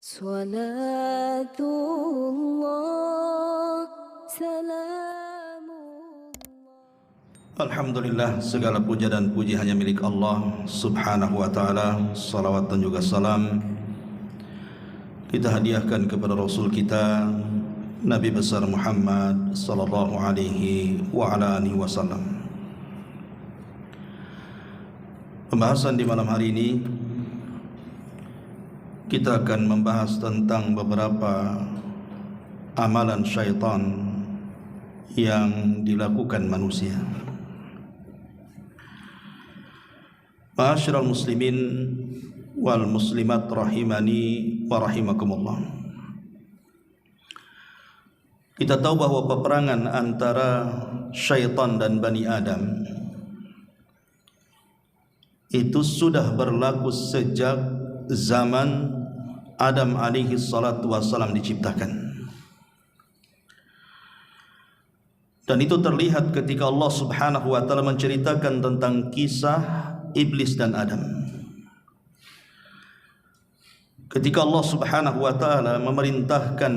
Salatullah, salamullah. Alhamdulillah, segala puja dan puji hanya milik Allah subhanahu wa ta'ala. Salawat dan juga salam kita hadiahkan kepada Rasul kita Nabi besar Muhammad sallallahu alaihi wa ala alihi wasallam. Pembahasan di malam hari ini kita akan membahas tentang beberapa amalan syaitan yang dilakukan manusia. Ma'asyiral muslimin wal muslimat rahimani wa rahimakumullah. Kita tahu bahwa peperangan antara syaitan dan Bani Adam itu sudah berlaku sejak zaman Adam alaihi salatu wassalam diciptakan. Dan itu terlihat ketika Allah subhanahu wa ta'ala menceritakan tentang kisah Iblis dan Adam. Ketika Allah subhanahu wa ta'ala memerintahkan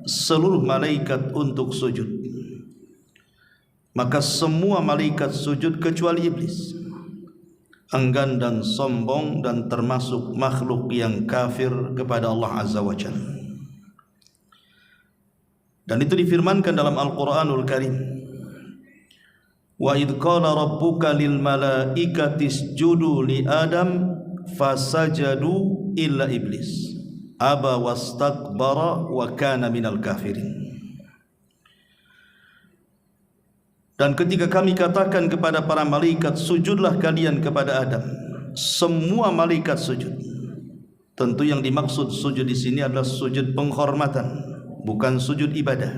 seluruh malaikat untuk sujud, maka semua malaikat sujud kecuali Iblis, enggan dan sombong dan termasuk makhluk yang kafir kepada Allah azza wa jalla. Dan itu difirmankan dalam Al-Quranul Karim, wa idh qala rabbuka lil malaikati isjudu li Adam fasajadu illa iblis aba wastakbara wa kana minal kafirin. Dan ketika kami katakan kepada para malaikat, sujudlah kalian kepada Adam, semua malaikat sujud. Tentu yang dimaksud sujud di sini adalah sujud penghormatan, bukan sujud ibadah.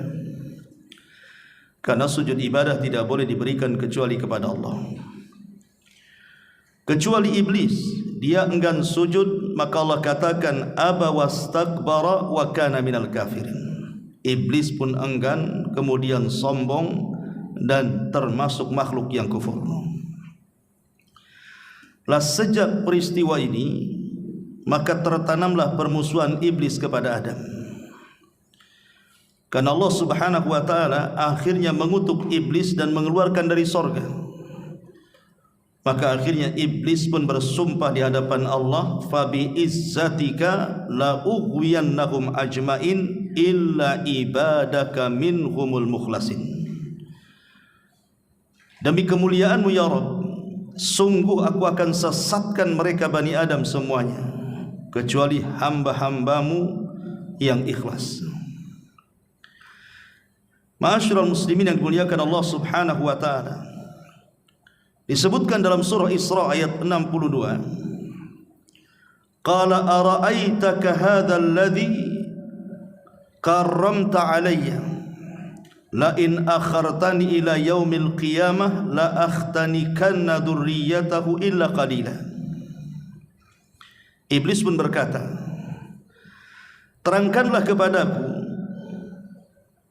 Karena sujud ibadah tidak boleh diberikan kecuali kepada Allah. Kecuali iblis, dia enggan sujud, maka Allah katakan aba wastakbara wa kana minal kafirin. Iblis pun enggan, kemudian sombong dan termasuk makhluk yang kufur. Lah sejak peristiwa ini, maka tertanamlah permusuhan iblis kepada Adam. Karena Allah subhanahu wa ta'ala akhirnya mengutuk iblis dan mengeluarkan dari sorga. Maka akhirnya iblis pun bersumpah di hadapan Allah, fabi izzatika la ughwiyannahum ajmain illa ibadaka minhumul mukhlasin. Demi kemuliaanmu ya Rabb, sungguh aku akan sesatkan mereka Bani Adam semuanya, kecuali hamba-hambamu yang ikhlas. Ma'asyiral muslimin yang dimuliakan Allah subhanahu wa ta'ala, disebutkan dalam surah Isra ayat 62, qala ara'aitaka hadha alladhi karramta alayya la in akhartani ila yaumil qiyamah la akhtanikanna dzurriyyatahu illa qalila. Iblis pun berkata, terangkanlah kepadaku,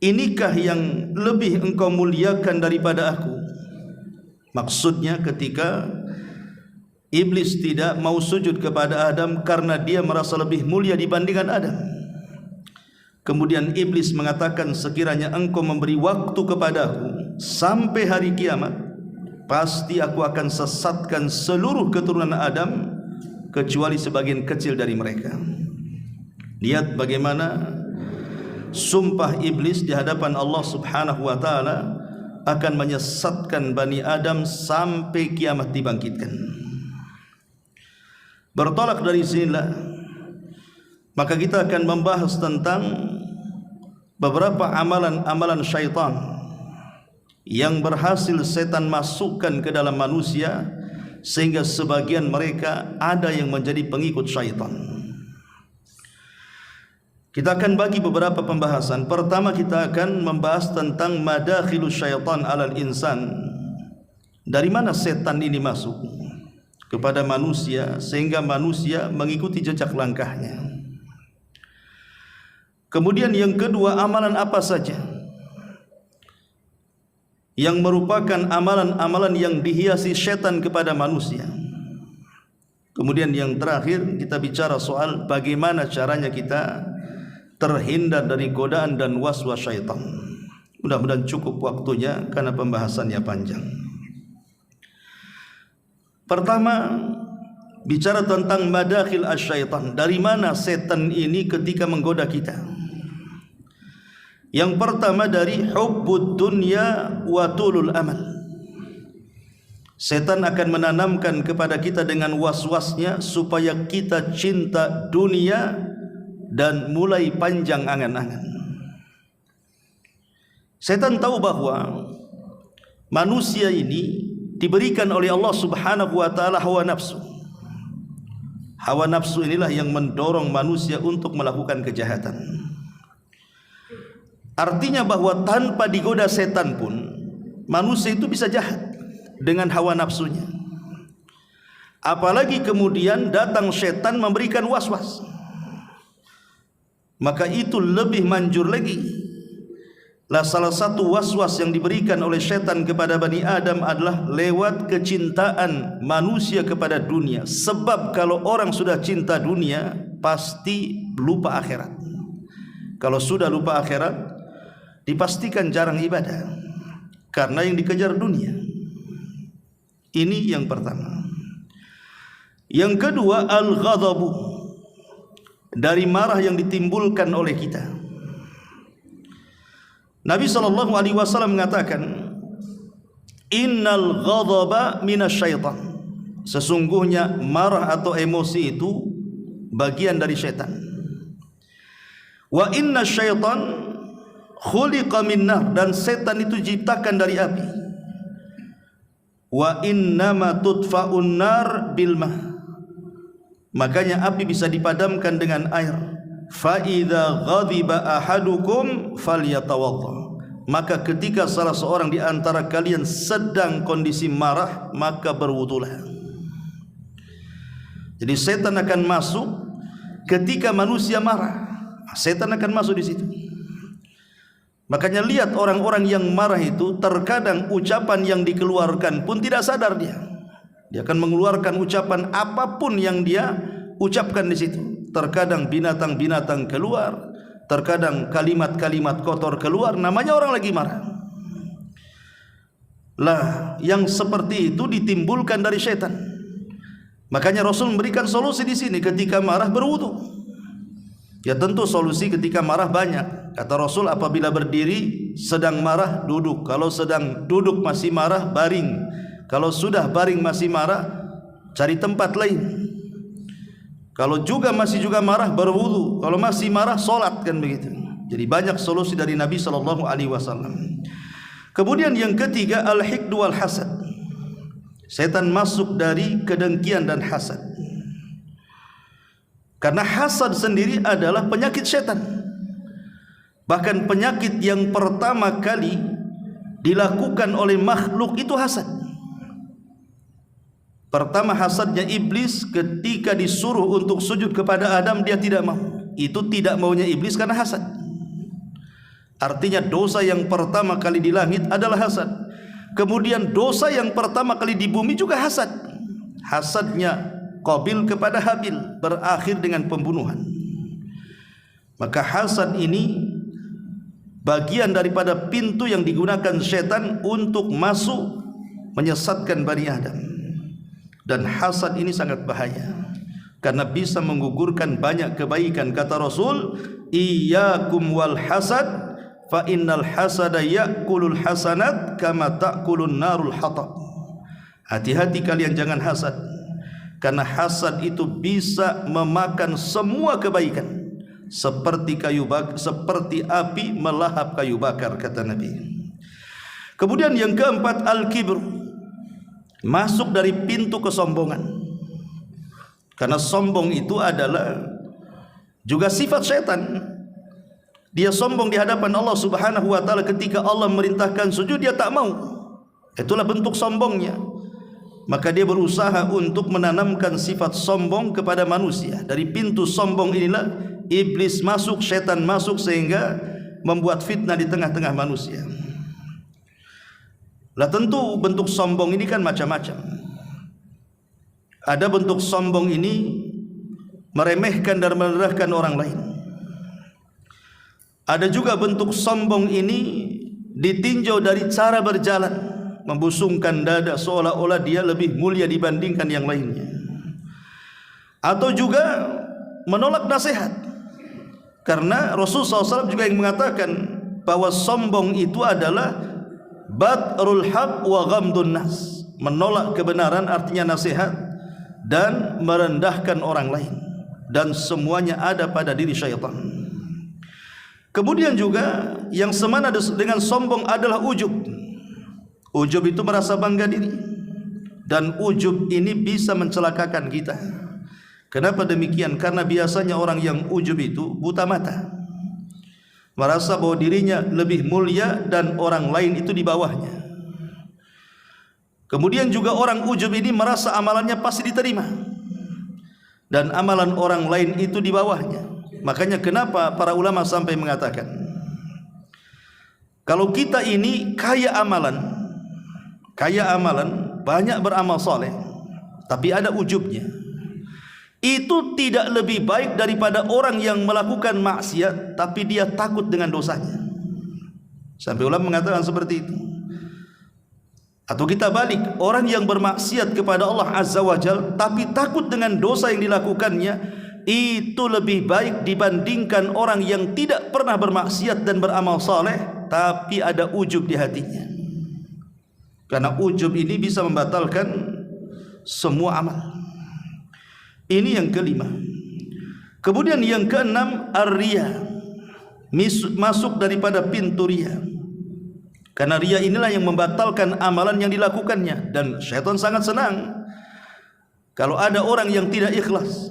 inikah yang lebih engkau muliakan daripada aku? Maksudnya ketika iblis tidak mau sujud kepada Adam karena dia merasa lebih mulia dibandingkan Adam. Kemudian iblis mengatakan, sekiranya engkau memberi waktu kepadaku sampai hari kiamat, pasti aku akan sesatkan seluruh keturunan Adam kecuali sebagian kecil dari mereka. Lihat bagaimana sumpah iblis di hadapan Allah subhanahu wa ta'ala akan menyesatkan Bani Adam sampai kiamat dibangkitkan. Bertolak dari sinilah, maka kita akan membahas tentang beberapa amalan-amalan syaitan yang berhasil setan masukkan ke dalam manusia, sehingga sebagian mereka ada yang menjadi pengikut syaitan. Kita akan bagi beberapa pembahasan. Pertama, kita akan membahas tentang madakhilus syaitan alal insan. Dari mana setan ini masuk kepada manusia sehingga manusia mengikuti jejak langkahnya. Kemudian yang kedua, amalan apa saja yang merupakan amalan-amalan yang dihiasi syaitan kepada manusia. Kemudian yang terakhir kita bicara soal bagaimana caranya kita terhindar dari godaan dan waswas syaitan. Mudah-mudahan cukup waktunya karena pembahasannya panjang. Pertama, bicara tentang madakhil asyaitan. Dari mana setan ini ketika menggoda kita? Yang pertama dari hubbud dunya wa tulul amal. Setan akan menanamkan kepada kita dengan was-wasnya supaya kita cinta dunia dan mulai panjang angan-angan. Setan tahu bahwa manusia ini diberikan oleh Allah Subhanahu wa taala hawa nafsu. Hawa nafsu inilah yang mendorong manusia untuk melakukan kejahatan. Artinya bahwa tanpa digoda setan pun manusia itu bisa jahat dengan hawa nafsunya. Apalagi kemudian datang setan memberikan was-was, maka itu lebih manjur lagi. Salah satu was-was yang diberikan oleh setan kepada Bani Adam adalah lewat kecintaan manusia kepada dunia. Sebab kalau orang sudah cinta dunia, pasti lupa akhirat. Kalau sudah lupa akhirat, dipastikan jarang ibadah, karena yang dikejar dunia. Ini yang pertama. Yang kedua, al-ghadabu, dari marah yang ditimbulkan oleh kita. Nabi SAW mengatakan, innal ghadaba minasyaitan, sesungguhnya marah atau emosi itu bagian dari syaitan. Wa inna syaitan khuliqa min nar, dan setan itu diciptakan dari api. Wa innama tudfa'un nar bil ma, makanya api bisa dipadamkan dengan air. Fa idza ghadiba ahadukum falyatawadda, maka ketika salah seorang di antara kalian sedang kondisi marah, maka berwudulah. Jadi setan akan masuk ketika manusia marah. Setan akan masuk di situ. Makanya lihat orang-orang yang marah itu, terkadang ucapan yang dikeluarkan pun tidak sadar dia. Dia akan mengeluarkan ucapan apapun yang dia ucapkan di situ. Terkadang binatang-binatang keluar, terkadang kalimat-kalimat kotor keluar, namanya orang lagi marah. Lah, yang seperti itu ditimbulkan dari setan. Makanya Rasul memberikan solusi di sini, ketika marah berwudu. Ya tentu solusi ketika marah banyak. Kata Rasul, apabila berdiri sedang marah, duduk. Kalau sedang duduk masih marah, baring. Kalau sudah baring masih marah, cari tempat lain. Kalau juga masih marah, berwudu. Kalau masih marah, solat, kan begitu. Jadi banyak solusi dari Nabi SAW. Kemudian yang ketiga, al-hiqdu wal hasad. Setan masuk dari kedengkian dan hasad. Karena hasad sendiri adalah penyakit setan. Bahkan penyakit yang pertama kali dilakukan oleh makhluk itu hasad. Pertama hasadnya iblis ketika disuruh untuk sujud kepada Adam, dia tidak mau. Itu tidak maunya iblis karena hasad. Artinya dosa yang pertama kali di langit adalah hasad. Kemudian dosa yang pertama kali di bumi juga hasad. Hasadnya Qabil kepada Habil berakhir dengan pembunuhan. Maka hasad ini bagian daripada pintu yang digunakan setan untuk masuk menyesatkan Bani Adam. Dan hasad ini sangat bahaya, karena bisa menggugurkan banyak kebaikan. Kata Rasul, iyyakum wal hasad fa innal hasada ya'kulul hasanat kama ta'kulun narul hatab. Hati-hati kalian jangan hasad, karena hasad itu bisa memakan semua kebaikan seperti seperti api melahap kayu bakar, kata Nabi. Kemudian yang keempat, al-kibr, masuk dari pintu kesombongan. Karena sombong itu adalah juga sifat setan. Dia sombong di hadapan Allah Subhanahu wa taala. Ketika Allah memerintahkan sujud, dia tak mau. Itulah bentuk sombongnya. Maka dia berusaha untuk menanamkan sifat sombong kepada manusia. Dari pintu sombong inilah iblis masuk, setan masuk, sehingga membuat fitnah di tengah-tengah manusia. Lah tentu bentuk sombong ini kan macam-macam. Ada bentuk sombong ini meremehkan dan merendahkan orang lain. Ada juga bentuk sombong ini ditinjau dari cara berjalan, membusungkan dada seolah-olah dia lebih mulia dibandingkan yang lainnya. Atau juga menolak nasihat, karena Rasulullah SAW juga yang mengatakan bahwa sombong itu adalah batrul haq wa ghamdun nas, menolak kebenaran artinya nasihat dan merendahkan orang lain, dan semuanya ada pada diri syaitan. Kemudian juga yang semana dengan sombong adalah ujub. Ujub itu merasa bangga diri, dan ujub ini bisa mencelakakan kita. Kenapa demikian? Karena biasanya orang yang ujub itu buta mata, merasa bahwa dirinya lebih mulia dan orang lain itu di bawahnya. Kemudian juga orang ujub ini merasa amalannya pasti diterima dan amalan orang lain itu di bawahnya. Makanya kenapa para ulama sampai mengatakan, kalau kita ini kaya amalan, banyak beramal soleh, tapi ada ujubnya, itu tidak lebih baik daripada orang yang melakukan maksiat tapi dia takut dengan dosanya. Sampai ulama mengatakan seperti itu. Atau kita balik, orang yang bermaksiat kepada Allah Azza wa Jalla tapi takut dengan dosa yang dilakukannya, itu lebih baik dibandingkan orang yang tidak pernah bermaksiat dan beramal saleh tapi ada ujub di hatinya. Karena ujub ini bisa membatalkan semua amal. Ini yang kelima. Kemudian yang keenam, ar-riya, masuk daripada pintu riya. Karena riya inilah yang membatalkan amalan yang dilakukannya, dan syaitan sangat senang kalau ada orang yang tidak ikhlas.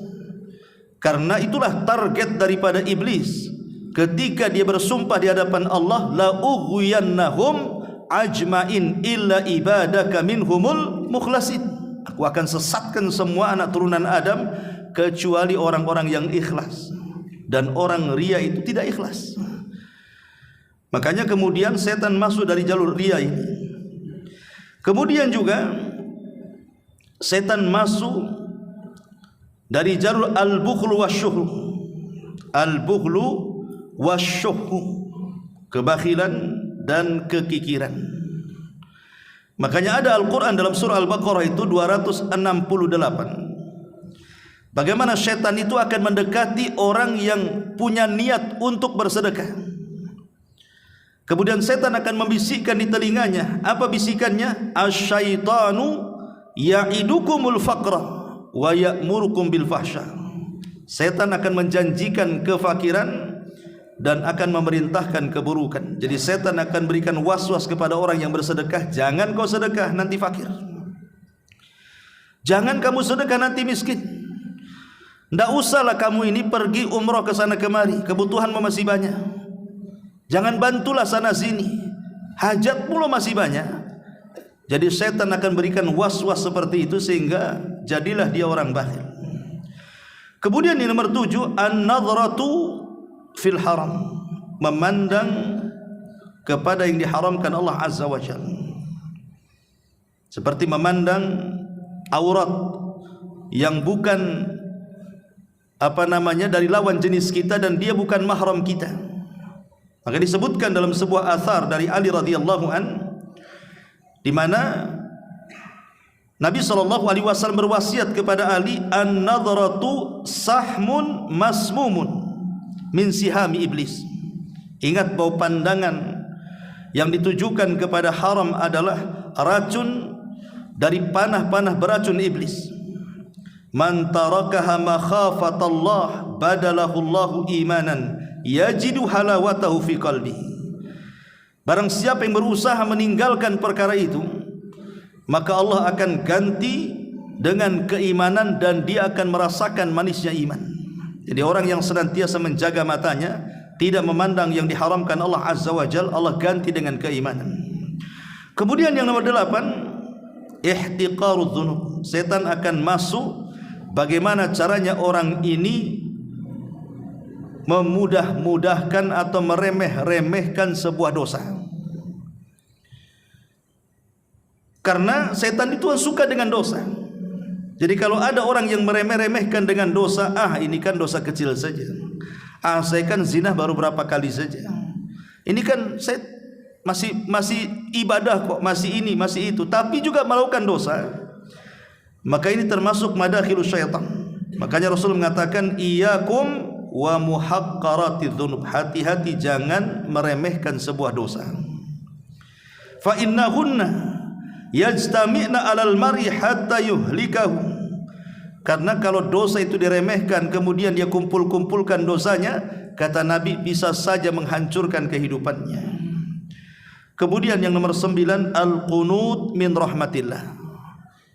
Karena itulah target daripada iblis ketika dia bersumpah di hadapan Allah, la ughwiyannahum ajmain illa ibadaka minhumul mukhlasin. Aku akan sesatkan semua anak turunan Adam kecuali orang-orang yang ikhlas. Dan orang riya itu tidak ikhlas. Makanya kemudian setan masuk dari jalur riya ini. Kemudian juga setan masuk dari jalur al-bukhlu wasyuhu. Al-bukhlu wasyuhu, kebakhilan dan kekikiran. Makanya ada Al-Quran dalam surah Al-Baqarah itu 268. Bagaimana syaitan itu akan mendekati orang yang punya niat untuk bersedekah. Kemudian setan akan membisikkan di telinganya. Apa bisikannya? Asyaitanu ya'idukumul faqra wa ya'murukum bil fahsya. Setan akan menjanjikan kefakiran dan akan memerintahkan keburukan. Jadi setan akan berikan was-was kepada orang yang bersedekah, jangan kau sedekah nanti fakir. Jangan kamu sedekah nanti miskin. Tidak usahlah kamu ini pergi umrah ke sana kemari, kebutuhanmu masih banyak. Jangan bantulah sana sini, hajat pula masih banyak. Jadi setan akan berikan was-was seperti itu sehingga jadilah dia orang bakhil. Kemudian yang nomor 7, an-nadhratu fil haram, memandang kepada yang diharamkan Allah Azza wa Jalla. Seperti memandang aurat yang bukan dari lawan jenis kita dan dia bukan mahram kita. Maka disebutkan dalam sebuah athar dari Ali radhiyallahu an, di mana Nabi SAW berwasiat kepada Ali, an-nadhratu sahmun masmumun min sihami iblis. Ingat bahwa pandangan yang ditujukan kepada haram adalah racun dari panah-panah beracun iblis. Man tarakaha makhafatallah badalahu Allahu imanan yajidu halawatahu fi qalbihi. Barang siapa yang berusaha meninggalkan perkara itu, maka Allah akan ganti dengan keimanan dan dia akan merasakan manisnya iman. Jadi orang yang senantiasa menjaga matanya, tidak memandang yang diharamkan Allah Azza wa Jalla, Allah ganti dengan keimanan. Kemudian yang nomor 8, ihtiqarudz dzunub. Setan akan masuk bagaimana caranya orang ini memudah-mudahkan atau meremeh-remehkan sebuah dosa. Karena setan itu suka dengan dosa. Jadi kalau ada orang yang meremeh-remehkan dengan dosa, ini kan dosa kecil saja. Saya kan zina baru berapa kali saja. Ini kan saya masih ibadah kok, masih ini, masih itu, tapi juga melakukan dosa. Maka ini termasuk madakhilus syaitan. Makanya Rasul mengatakan, iyyakum wa muhaqqaratidz dzunub, hati-hati jangan meremehkan sebuah dosa. Fa innahunna yajtami'na 'alal mar'i hatta yuhlikahu. Karena kalau dosa itu diremehkan kemudian dia kumpul-kumpulkan dosanya, kata Nabi, bisa saja menghancurkan kehidupannya. Kemudian yang nomor 9, al-qunut min rahmatillah.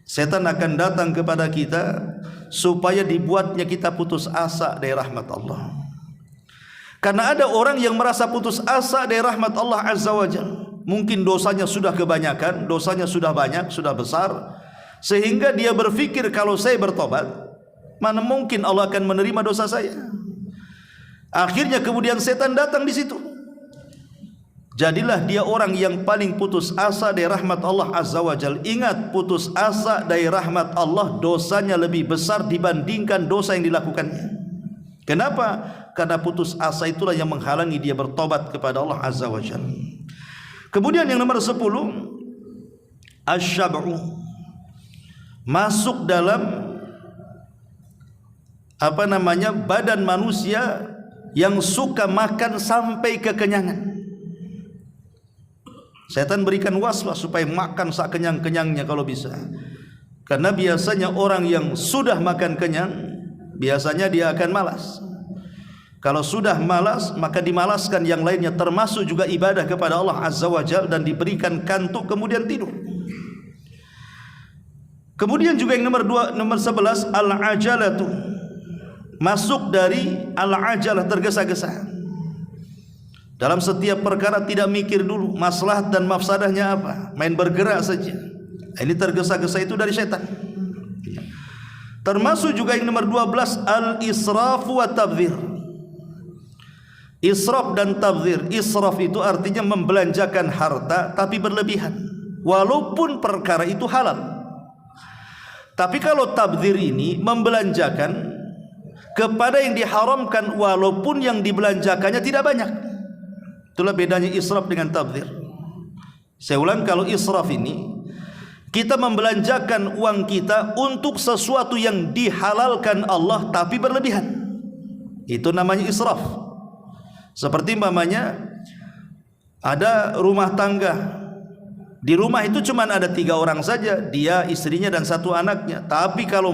Setan akan datang kepada kita supaya dibuatnya kita putus asa dari rahmat Allah. Karena ada orang yang merasa putus asa dari rahmat Allah Azza wa Jalla. Mungkin dosanya sudah kebanyakan, dosanya sudah banyak, sudah besar, sehingga dia berpikir kalau saya bertobat, mana mungkin Allah akan menerima dosa saya. Akhirnya kemudian setan datang di situ. Jadilah dia orang yang paling putus asa dari rahmat Allah Azza wa Jalla. Ingat, putus asa dari rahmat Allah dosanya lebih besar dibandingkan dosa yang dilakukannya. Kenapa? Karena putus asa itulah yang menghalangi dia bertobat kepada Allah Azza wa Jalla. Kemudian yang nomor 10, asyab'u, masuk dalam badan manusia yang suka makan sampai kekenyangan. Setan berikan waswas supaya makan sakenyang-kenyangnya kalau bisa. Karena biasanya orang yang sudah makan kenyang, biasanya dia akan malas. Kalau sudah malas, maka dimalaskan yang lainnya, termasuk juga ibadah kepada Allah Azza wa Jalla, dan diberikan kantuk kemudian tidur. Kemudian juga yang nomor 11, al-ajalatu, masuk dari al-ajalah, tergesa-gesa. Dalam setiap perkara tidak mikir dulu maslahat dan mafsadahnya apa, main bergerak saja. Ini tergesa-gesa itu dari setan. Termasuk juga yang nomor 12, al-israf wa tabdzir. Israf dan tabdzir. Israf itu artinya membelanjakan harta tapi berlebihan, walaupun perkara itu halal. Tapi kalau tabdzir ini membelanjakan kepada yang diharamkan walaupun yang dibelanjakannya tidak banyak. Itulah bedanya israf dengan tabdzir. Saya ulang, kalau israf ini kita membelanjakan uang kita untuk sesuatu yang dihalalkan Allah tapi berlebihan, itu namanya israf. Seperti umpamanya ada rumah tangga, di rumah itu cuma ada 3 orang saja, dia, istrinya dan 1 anaknya. Tapi kalau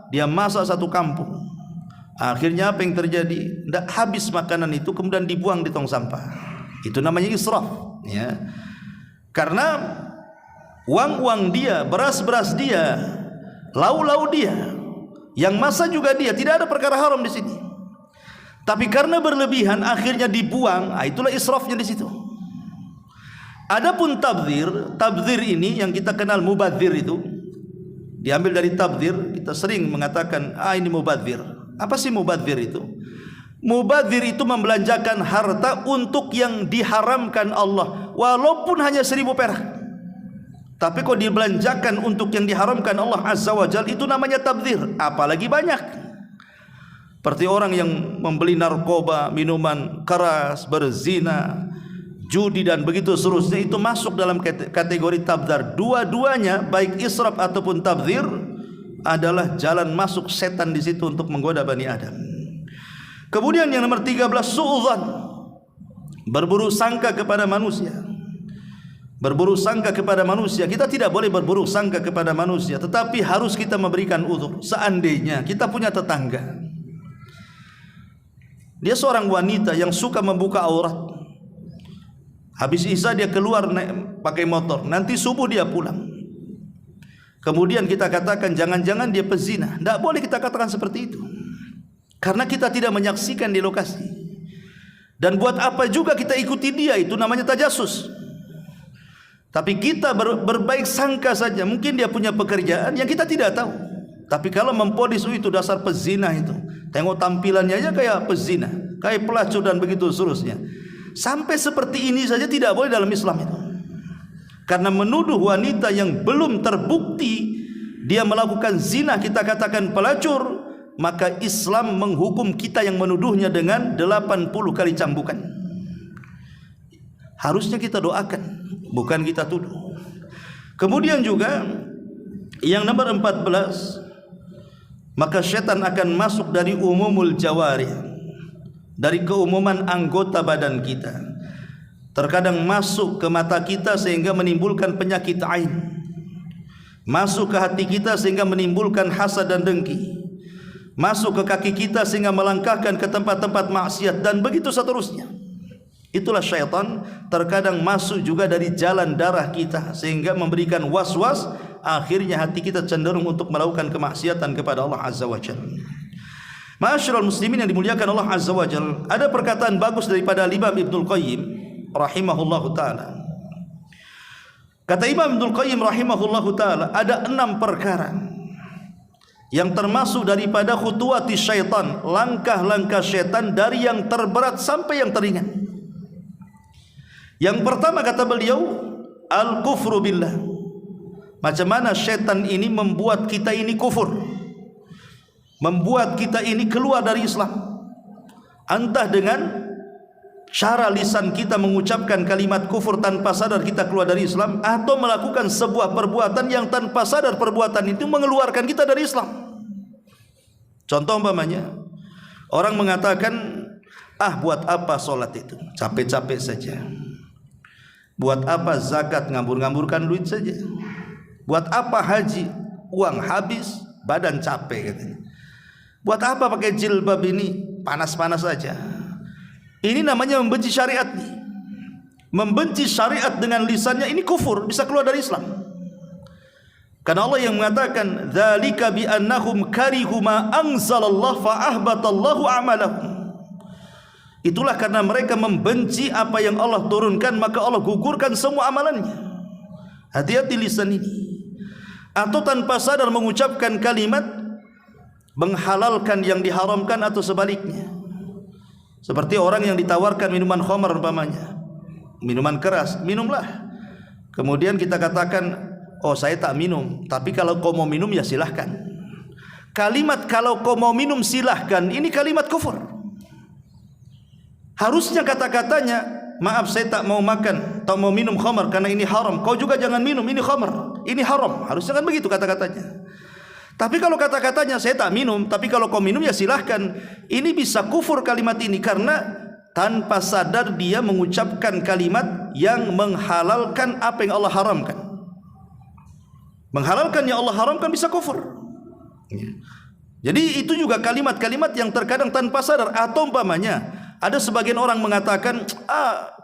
dia masak 1 kampung. Akhirnya apa yang terjadi? Tidak habis makanan itu, kemudian dibuang di tong sampah. Itu namanya israf, ya. Karena uang-uang dia, beras-beras dia, lau-lau dia, yang masak juga dia, tidak ada perkara haram di sini. Tapi karena berlebihan akhirnya dibuang, itulah israfnya di situ. Adapun tabdzir ini yang kita kenal mubadzir, itu diambil dari tabdzir. Kita sering mengatakan ini mubadzir. Apa sih mubadzir itu? Mubadzir itu membelanjakan harta untuk yang diharamkan Allah, walaupun hanya 1000 perak. Tapi kalau dibelanjakan untuk yang diharamkan Allah Azza wa Jalla, itu namanya tabdzir. Apalagi banyak. Seperti orang yang membeli narkoba, minuman keras, berzina, judi dan begitu seterusnya, itu masuk dalam kategori tabdzir. Dua-duanya, baik israf ataupun tabdzir, adalah jalan masuk setan di situ untuk menggoda Bani Adam. Kemudian yang nomor 13, su'udzan, berburuk sangka kepada manusia. Berburuk sangka kepada manusia. Kita tidak boleh berburuk sangka kepada manusia, tetapi harus kita memberikan uzur. Seandainya kita punya tetangga, dia seorang wanita yang suka membuka aurat, habis isya dia keluar pakai motor, nanti subuh dia pulang. Kemudian kita katakan jangan-jangan dia pezina. Tidak boleh kita katakan seperti itu, karena kita tidak menyaksikan di lokasi. Dan buat apa juga kita ikuti dia, itu namanya tajasus. Tapi kita berbaik sangka saja. Mungkin dia punya pekerjaan yang kita tidak tahu. Tapi kalau memponis itu dasar pezina, itu tengok tampilannya aja kayak pezina, kayak pelacur dan begitu seterusnya. Sampai seperti ini saja tidak boleh dalam Islam itu. Karena menuduh wanita yang belum terbukti dia melakukan zina kita katakan pelacur, maka Islam menghukum kita yang menuduhnya dengan 80 kali cambukan. Harusnya kita doakan, bukan kita tuduh. Kemudian juga yang nomor 14, maka syaitan akan masuk dari umumul jawarih, dari keumuman anggota badan kita. Terkadang masuk ke mata kita sehingga menimbulkan penyakit ain, masuk ke hati kita sehingga menimbulkan hasad dan dengki, masuk ke kaki kita sehingga melangkahkan ke tempat-tempat maksiat, dan begitu seterusnya. Itulah syaitan. Terkadang masuk juga dari jalan darah kita sehingga memberikan was-was, akhirnya hati kita cenderung untuk melakukan kemaksiatan kepada Allah Azza wa Jalla. Ma'asyiral muslimin yang dimuliakan Allah Azza wa Jalla, ada perkataan bagus daripada Imam Ibnul Qayyim rahimahullahu ta'ala. Kata Imam Ibnul Qayyim rahimahullahu ta'ala, ada 6 perkara yang termasuk daripada khutuwati syaitan, langkah-langkah syaitan dari yang terberat sampai yang teringan. Yang pertama kata beliau, al-kufru billah. Macam mana syaitan ini membuat kita ini kufur, membuat kita ini keluar dari Islam. Entah dengan cara lisan kita mengucapkan kalimat kufur tanpa sadar kita keluar dari Islam, atau melakukan sebuah perbuatan yang tanpa sadar perbuatan itu mengeluarkan kita dari Islam. Contoh umpamanya, orang mengatakan, buat apa solat itu, capek-capek saja. Buat apa zakat, ngambur-ngamburkan duit saja. Buat apa haji, uang habis, badan capek katanya. Buat apa pakai jilbab ini, panas-panas saja. Ini namanya membenci syariat nih. Membenci syariat dengan lisannya ini kufur, bisa keluar dari Islam. Karena Allah yang mengatakan, dzalika bi annahum karihu ma anzalallah fa ahbatallahu a'malahum. Itulah karena mereka membenci apa yang Allah turunkan, maka Allah gugurkan semua amalannya. Hati-hati lisan ini. Atau tanpa sadar mengucapkan kalimat menghalalkan yang diharamkan, atau sebaliknya. Seperti orang yang ditawarkan minuman khamar umpamanya, minuman keras, minumlah. Kemudian kita katakan, saya tak minum, tapi kalau kau mau minum ya silahkan. Kalimat kalau kau mau minum silahkan, ini kalimat kufur. Harusnya kata-katanya, maaf saya tak mau makan, tak mau minum khamar karena ini haram. Kau juga jangan minum, ini khamar, ini haram. Harusnya kan begitu kata-katanya. Tapi kalau kata-katanya, saya tak minum, tapi kalau kau minum ya silahkan, ini bisa kufur kalimat ini, karena tanpa sadar dia mengucapkan kalimat yang menghalalkan apa yang Allah haramkan. Menghalalkan yang Allah haramkan bisa kufur. Jadi itu juga kalimat-kalimat yang terkadang tanpa sadar. Atau umpamanya, ada sebagian orang mengatakan,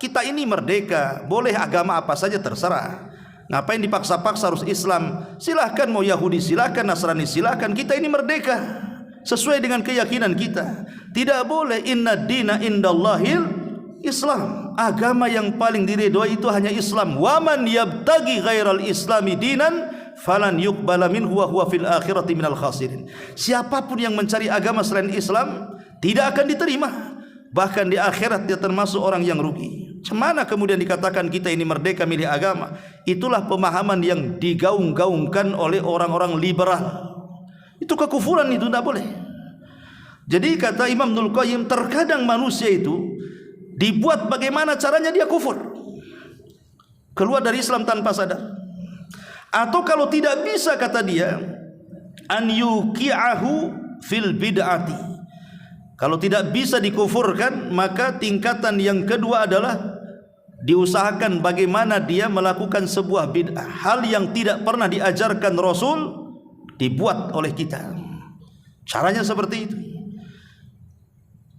kita ini merdeka, boleh agama apa saja terserah. Ngapain dipaksa-paksa harus Islam? Silahkan mau Yahudi silahkan, Nasrani silahkan, kita ini merdeka sesuai dengan keyakinan kita. Tidak boleh. Inna dina indallahil Islam. Agama yang paling diridhoi itu hanya Islam. Waman yabtagi ghairal islami dinan falan yuqbala minhu wa huwa fil akhirati minal khasirin. Siapapun yang mencari agama selain Islam tidak akan diterima, bahkan di akhirat dia termasuk orang yang rugi. Cemana kemudian dikatakan kita ini merdeka milih agama? Itulah pemahaman yang digaung-gaungkan oleh orang-orang liberal. Itu kekufuran, itu tidak boleh. Jadi kata Imam Ibnul Qayyim, terkadang manusia itu dibuat bagaimana caranya dia kufur, keluar dari Islam tanpa sadar. Atau kalau tidak bisa, kata dia, an yuqi'ahu fil bid'ati. Kalau tidak bisa dikufurkan, maka tingkatan yang kedua adalah diusahakan bagaimana dia melakukan sebuah bid'ah, hal yang tidak pernah diajarkan Rasul, dibuat oleh kita. Caranya seperti itu.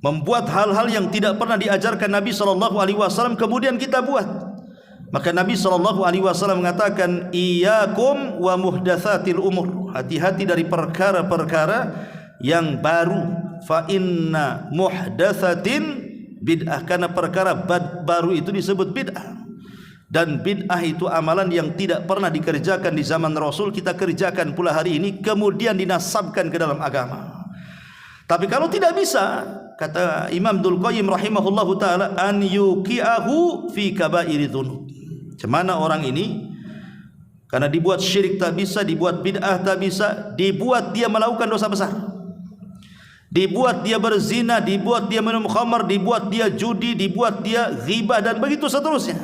Membuat hal-hal yang tidak pernah diajarkan Nabi SAW, kemudian kita buat. Maka Nabi SAW mengatakan, iyyakum wa muhdatsatil umur. Hati-hati dari perkara-perkara yang baru. Fa inna muhdatsatin bid'ah. Karena perkara baru itu disebut bid'ah. Dan bid'ah itu amalan yang tidak pernah dikerjakan di zaman Rasul, kita kerjakan pula hari ini, kemudian dinasabkan ke dalam agama. Tapi kalau tidak bisa, kata Imam Ibnul Qayyim rahimahullahu ta'ala, an yuqi'ahu fi kabairi dzunub. Cemana orang ini Karena dibuat syirik tak bisa, dibuat bid'ah tak bisa, dibuat dia melakukan dosa besar, dibuat dia berzina, dibuat dia minum khamar, dibuat dia judi, dibuat dia ghibah, dan begitu seterusnya.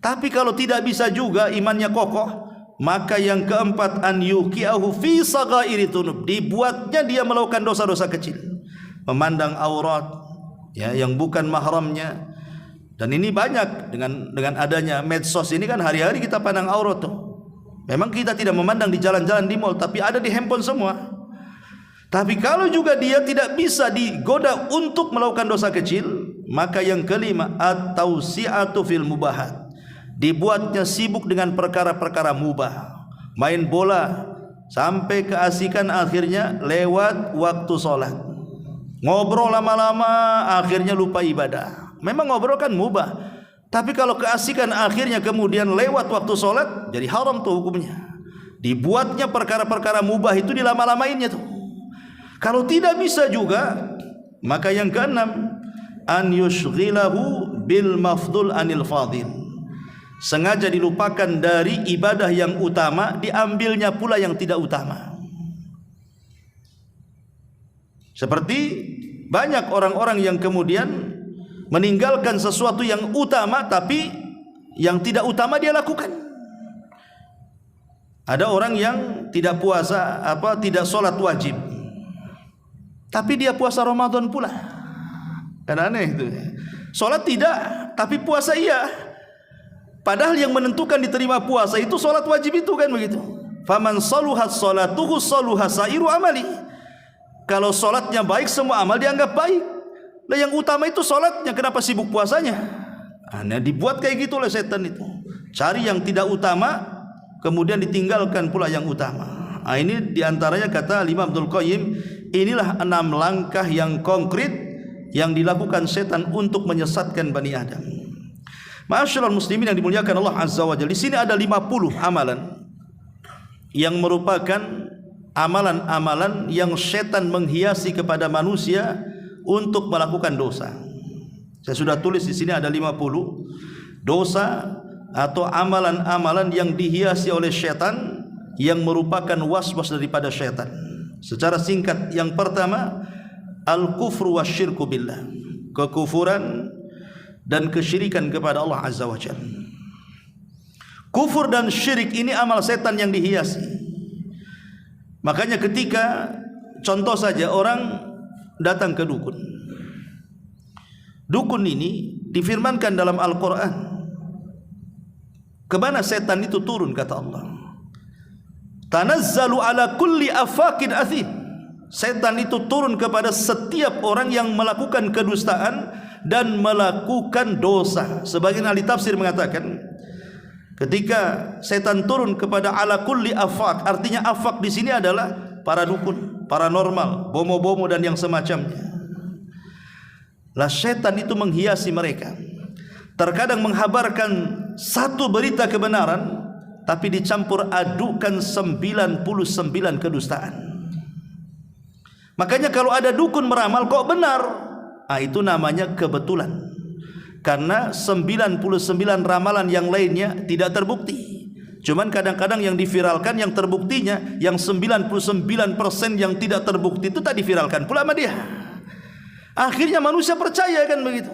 Tapi kalau tidak bisa juga imannya kokoh, maka yang keempat, an yuqi'ahu fi saghairi dzunub, dibuatnya dia melakukan dosa-dosa kecil, memandang aurat ya yang bukan mahramnya. Dan ini banyak dengan adanya medsos ini kan, hari-hari kita pandang aurat tuh. Memang kita tidak memandang di jalan-jalan di mall, tapi ada di handphone semua. Tapi kalau juga dia tidak bisa digoda untuk melakukan dosa kecil, maka yang kelima, at-tausi'atu fil mubahat, dibuatnya sibuk dengan perkara-perkara mubah, main bola sampai keasikan akhirnya lewat waktu sholat, ngobrol lama-lama akhirnya lupa ibadah. Memang ngobrol kan mubah, tapi kalau keasikan akhirnya kemudian lewat waktu sholat, jadi haram tuh hukumnya. Dibuatnya perkara-perkara mubah itu dilama-lamainnya tuh. Kalau tidak bisa juga, maka yang keenam, an yushghilahu bil mafdul anil fadil, sengaja dilupakan dari ibadah yang utama, diambilnya pula yang tidak utama. Seperti banyak orang-orang yang kemudian meninggalkan sesuatu yang utama, tapi yang tidak utama dia lakukan. Ada orang yang tidak puasa, tidak sholat wajib, tapi dia puasa Ramadan pula. Kan aneh itu. Sholat tidak, tapi puasa iya. Padahal yang menentukan diterima puasa itu sholat wajib itu, kan begitu. Faman saluhat sholatuhu saluha sairu amali. Kalau sholatnya baik, semua amal dianggap baik. Nah, yang utama itu sholatnya, kenapa sibuk puasanya? Nah, dibuat kayak gitu oleh setan itu. Cari yang tidak utama, kemudian ditinggalkan pula yang utama. Nah, ini diantaranya kata Imam Abdul Qayyim, inilah 6 langkah yang konkret yang dilakukan setan untuk menyesatkan Bani Adam. Ma'asyiral muslimin yang dimuliakan Allah Azza wa Jalla, di sini ada 50 amalan yang merupakan amalan-amalan yang setan menghiasi kepada manusia untuk melakukan dosa. Saya sudah tulis di sini ada 50 dosa atau amalan-amalan yang dihiasi oleh syaitan, yang merupakan waswas daripada syaitan. Secara singkat, yang pertama, al-kufru wasyirku billah, kekufuran dan kesyirikan kepada Allah Azza wa Jalla. Kufur dan syirik ini amal setan yang dihiasi. Makanya ketika, contoh saja, orang datang ke dukun. Dukun ini difirmankan dalam Al-Quran, kemana setan itu turun, kata Allah, tanazzalu ala kulli afakin athim. Setan itu turun kepada setiap orang yang melakukan kedustaan dan melakukan dosa. Sebagian ahli tafsir mengatakan, ketika setan turun kepada ala kulli afak, artinya afak di sini adalah para dukun, paranormal, bomo-bomo dan yang semacamnya. Lah setan itu menghiasi mereka. Terkadang menghabarkan satu berita kebenaran, tapi dicampur adukan 99 kedustaan. Makanya kalau ada dukun meramal kok benar, itu namanya kebetulan. Karena 99 ramalan yang lainnya tidak terbukti. Cuman kadang-kadang yang diviralkan, yang terbuktinya, yang 99% yang tidak terbukti itu tak diviralkan pula sama dia. Akhirnya manusia percaya, kan begitu.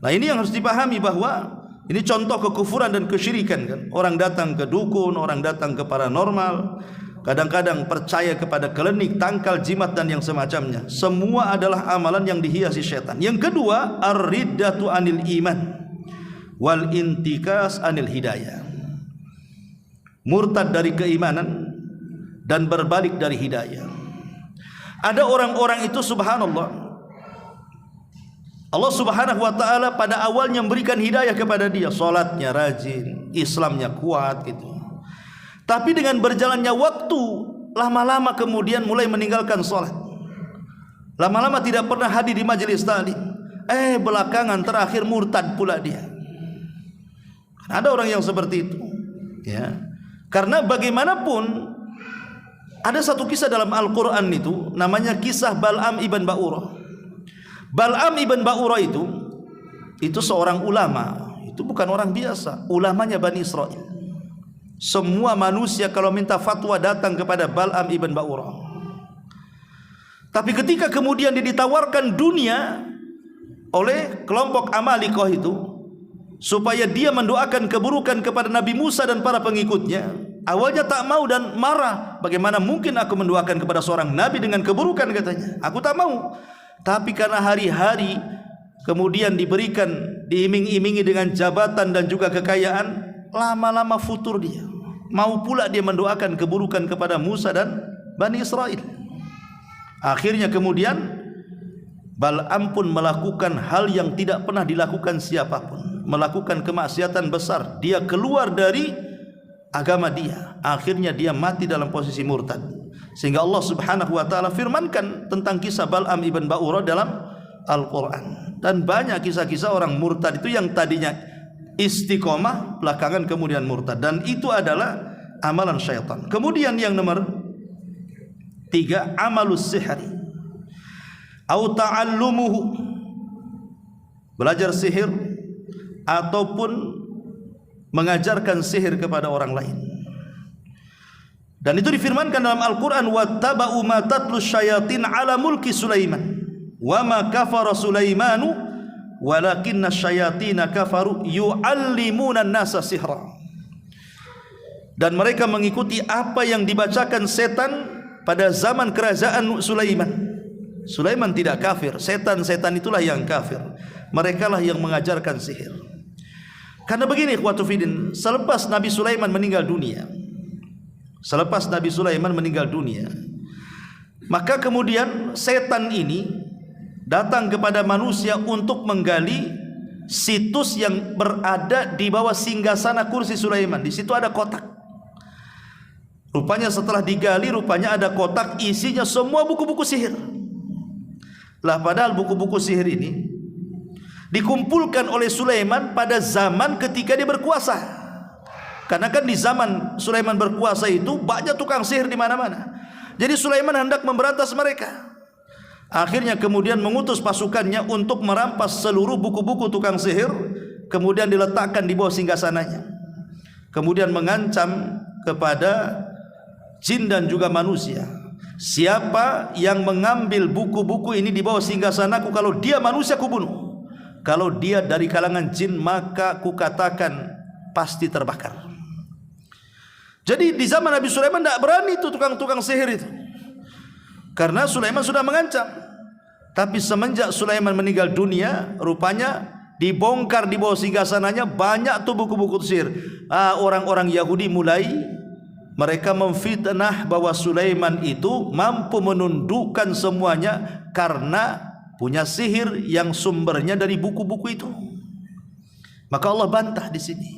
Nah, ini yang harus dipahami, bahwa ini contoh kekufuran dan kesyirikan, kan. Orang datang ke dukun, orang datang ke paranormal, kadang-kadang percaya kepada klinik, tangkal, jimat dan yang semacamnya. Semua adalah amalan yang dihiasi syaitan. Yang kedua, ar-riddatu anil iman wal intikas anil hidayah. Murtad dari keimanan dan berbalik dari hidayah. Ada orang-orang itu, subhanallah, Allah subhanahu wa ta'ala pada awalnya memberikan hidayah kepada dia, salatnya rajin, Islamnya kuat gitu. Tapi dengan berjalannya waktu, lama-lama kemudian mulai meninggalkan salat, lama-lama tidak pernah hadir di majelis taklim. Belakangan terakhir murtad pula dia. Ada orang yang seperti itu, ya. Karena bagaimanapun ada satu kisah dalam Al-Quran itu, namanya kisah Bal'am ibn Ba'urah. Bal'am ibn Ba'urah itu seorang ulama. Itu bukan orang biasa, ulamanya Bani Israel. Semua manusia kalau minta fatwa datang kepada Bal'am ibn Ba'urah. Tapi ketika kemudian dia ditawarkan dunia oleh kelompok Amalikoh itu, supaya dia mendoakan keburukan kepada Nabi Musa dan para pengikutnya, awalnya tak mau dan marah. Bagaimana mungkin aku mendoakan kepada seorang Nabi dengan keburukan, katanya. Aku tak mau. Tapi karena hari-hari kemudian diberikan, diiming-imingi dengan jabatan dan juga kekayaan, lama-lama futur dia. Mau pula dia mendoakan keburukan kepada Musa dan Bani Israel. Akhirnya kemudian Bal'am pun melakukan hal yang tidak pernah dilakukan siapapun, melakukan kemaksiatan besar. Dia keluar dari agama dia. Akhirnya dia mati dalam posisi murtad. Sehingga Allah Subhanahu wa taala firmankan tentang kisah Bal'am ibn Ba'urah dalam Al-Qur'an. Dan banyak kisah-kisah orang murtad itu yang tadinya istiqomah, belakangan kemudian murtad, dan itu adalah amalan syaitan. Kemudian yang nomor 3, amalus sihri au ta'allumuhu, belajar sihir ataupun mengajarkan sihir kepada orang lain. Dan itu difirmankan dalam Al-Qur'an, wattaba'u ma tatlu syayatin ala mulki Sulaiman wa ma kafara Sulaimanu walakinna syayatina kafaru yu'allimuna an-nasa sihra. Dan mereka mengikuti apa yang dibacakan setan pada zaman kerajaan Sulaiman. Sulaiman tidak kafir, setan-setan itulah yang kafir. Merekalah yang mengajarkan sihir. Karena begini ikhwatu fiddin, selepas Nabi Sulaiman meninggal dunia, maka kemudian setan ini datang kepada manusia untuk menggali situs yang berada di bawah singgasana kursi Sulaiman. Di situ ada kotak. Rupanya setelah digali, rupanya ada kotak isinya semua buku-buku sihir. Lah padahal buku-buku sihir ini dikumpulkan oleh Sulaiman pada zaman ketika dia berkuasa. Karena kan di zaman Sulaiman berkuasa itu banyak tukang sihir di mana-mana. Jadi Sulaiman hendak memberantas mereka. Akhirnya kemudian mengutus pasukannya untuk merampas seluruh buku-buku tukang sihir, kemudian diletakkan di bawah singgasananya. Kemudian mengancam kepada jin dan juga manusia, siapa yang mengambil buku-buku ini di bawah singgasanaku, kalau dia manusia kubunuh, kalau dia dari kalangan jin maka kukatakan pasti terbakar. Jadi di zaman Nabi Sulaiman tidak berani itu tukang-tukang sihir itu, karena Sulaiman sudah mengancam. Tapi semenjak Sulaiman meninggal dunia, rupanya dibongkar di bawah singgasananya banyak tuh buku-buku sihir. Orang-orang Yahudi mulai mereka memfitnah bahwa Sulaiman itu mampu menundukkan semuanya karena punya sihir yang sumbernya dari buku-buku itu. Maka Allah bantah di sini.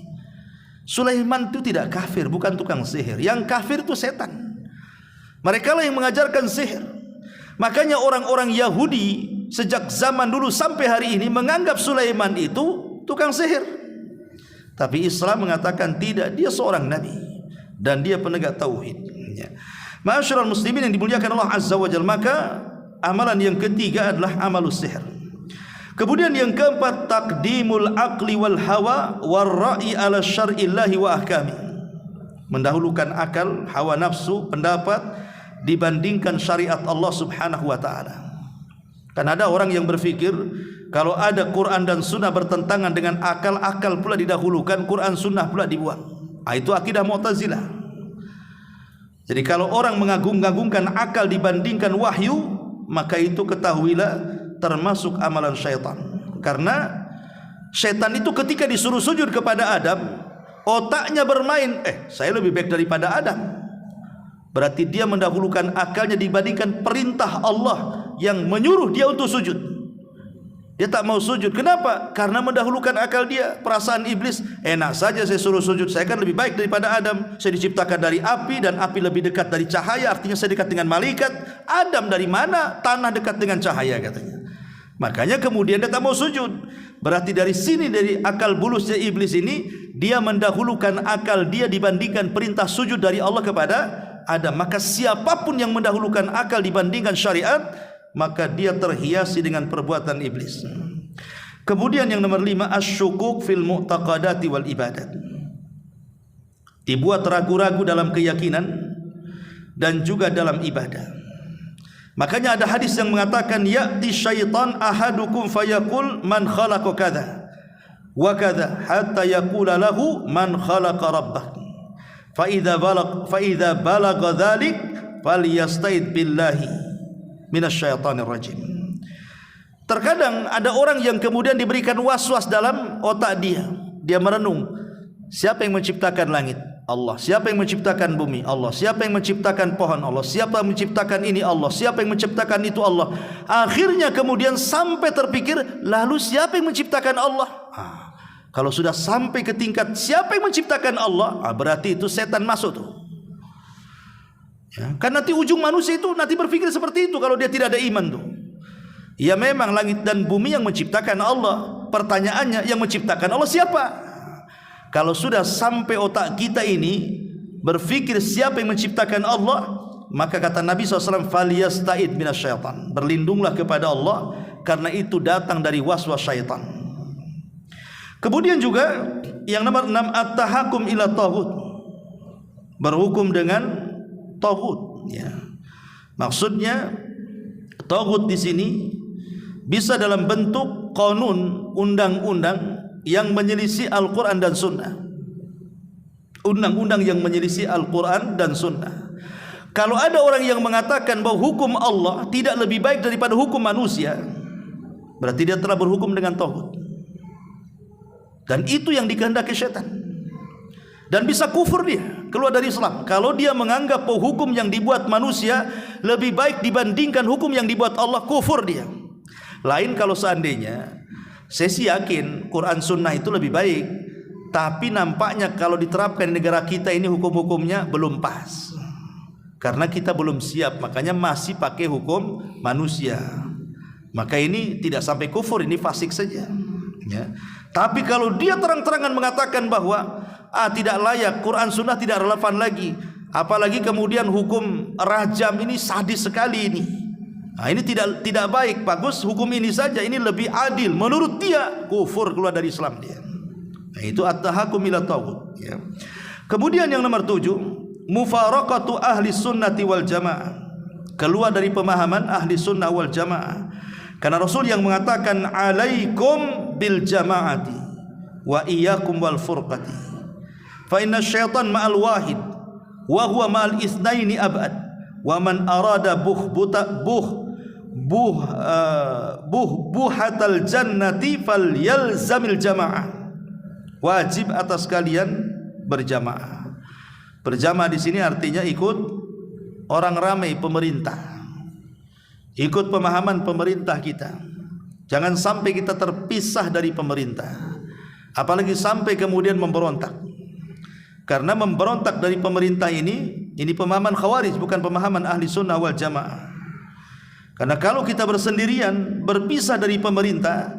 Sulaiman itu tidak kafir, bukan tukang sihir. Yang kafir itu setan. Mereka lah yang mengajarkan sihir. Makanya orang-orang Yahudi sejak zaman dulu sampai hari ini menganggap Sulaiman itu tukang sihir. Tapi Islam mengatakan tidak, dia seorang nabi dan dia penegak tauhid. Ma'asyiral muslimin yang dimuliakan Allah Azza wa Jalla, maka amalan yang ketiga adalah amalus sihir. Kemudian yang keempat, taqdimul aqli wal hawa war ra'i ala syar'illahi wa ahkami. Mendahulukan akal, hawa nafsu, pendapat dibandingkan syariat Allah Subhanahu wa taala. Kan ada orang yang berpikir kalau ada Quran dan sunnah bertentangan dengan akal, akal pula didahulukan, Quran sunnah pula dibuang. Itu akidah Mu'tazilah. Jadi kalau orang mengagung-agungkan akal dibandingkan wahyu, maka itu ketahuilah termasuk amalan syaitan. Karena syaitan itu ketika disuruh sujud kepada Adam, otaknya bermain, saya lebih baik daripada Adam. Berarti dia mendahulukan akalnya dibandingkan perintah Allah yang menyuruh dia untuk sujud. Dia tak mau sujud. Kenapa? Karena mendahulukan akal dia. Perasaan iblis, enak saja saya suruh sujud, saya kan lebih baik daripada Adam. Saya diciptakan dari api dan api lebih dekat dari cahaya, artinya saya dekat dengan malaikat. Adam dari mana? Tanah dekat dengan cahaya, katanya. Makanya kemudian dia tak mau sujud. Berarti dari sini, dari akal bulusnya iblis ini, dia mendahulukan akal dia dibandingkan perintah sujud dari Allah kepada Adam. Maka siapapun yang mendahulukan akal dibandingkan syariat, maka dia terhiasi dengan perbuatan iblis. Kemudian yang nomor 5, asyukuk fil mu'taqadati wal ibadat. dibuat ragu-ragu dalam keyakinan dan juga dalam ibadah. Makanya ada hadis yang mengatakan ya'ti syaitan ahadukum fayaqul man khalaqa kadza wa kadza hatta yaqula lahu man khalaqa rabbak fa idza balagha dzalik falyasta'id billahi minasyaitonir rajim. Terkadang ada orang yang kemudian diberikan was-was dalam otak dia. Dia merenung, siapa yang menciptakan langit? Allah. Siapa yang menciptakan bumi? Allah. Siapa yang menciptakan pohon? Allah. Siapa yang menciptakan ini? Allah. Siapa yang menciptakan itu? Allah. Akhirnya kemudian sampai terpikir, lalu siapa yang menciptakan Allah? Kalau sudah sampai ke tingkat siapa yang menciptakan Allah, berarti itu setan masuk tuh. Ya, kan nanti ujung manusia itu nanti berpikir seperti itu kalau dia tidak ada iman tuh. Ya memang langit dan bumi yang menciptakan Allah. Pertanyaannya, yang menciptakan Allah siapa? Kalau sudah sampai otak kita ini berpikir siapa yang menciptakan Allah, maka kata Nabi SAW, faliyasta'id minasyaitan, berlindunglah kepada Allah, karena itu datang dari waswas syaitan. Kemudian juga yang nomor 6, at-tahakum ila taghut, berhukum dengan taghut. Ya. Maksudnya taghut di sini bisa dalam bentuk qanun, undang-undang yang menyelisih Al-Quran dan Sunnah. Undang-undang yang menyelisih Al-Quran dan Sunnah. Kalau ada orang yang mengatakan bahwa hukum Allah tidak lebih baik daripada hukum manusia, berarti dia telah berhukum dengan taghut. Dan itu yang dikehendaki syaitan. Dan bisa kufur dia, keluar dari Islam. Kalau dia menganggap bahwa hukum yang dibuat manusia lebih baik dibandingkan hukum yang dibuat Allah, kufur dia. Lain kalau seandainya saya sih yakin Quran Sunnah itu lebih baik, tapi nampaknya kalau diterapkan di negara kita ini hukum-hukumnya belum pas, karena kita belum siap, makanya masih pakai hukum manusia. Maka ini tidak sampai kufur, ini fasik saja ya. Tapi kalau dia terang-terangan mengatakan bahwa tidak layak, Quran Sunnah tidak relevan lagi, apalagi kemudian hukum rajam ini sadis sekali ini, ini tidak baik, bagus hukum ini saja, ini lebih adil, menurut dia kufur, keluar dari Islam dia. Itu at-tahakum ila taghut ya. Kemudian yang nomor 7, mufaraqatu ahli sunnati wal jamaah, keluar dari pemahaman ahli sunnah wal jamaah. Karena Rasul yang mengatakan alaikum bil jamaati wa iyyakum wal furqati fa inna syaitan ma'al wahid wa huwa ma'al itsnaini abad wa man arada buhatal jannati falyalzamil jamaah. Wajib atas kalian berjamaah. Berjamaah di sini artinya ikut orang ramai pemerintah, ikut pemahaman pemerintah kita. Jangan sampai kita terpisah dari pemerintah, apalagi sampai kemudian memberontak. Karena memberontak dari pemerintah ini pemahaman khawarij, bukan pemahaman ahli sunnah wal jamaah. Karena kalau kita bersendirian, berpisah dari pemerintah,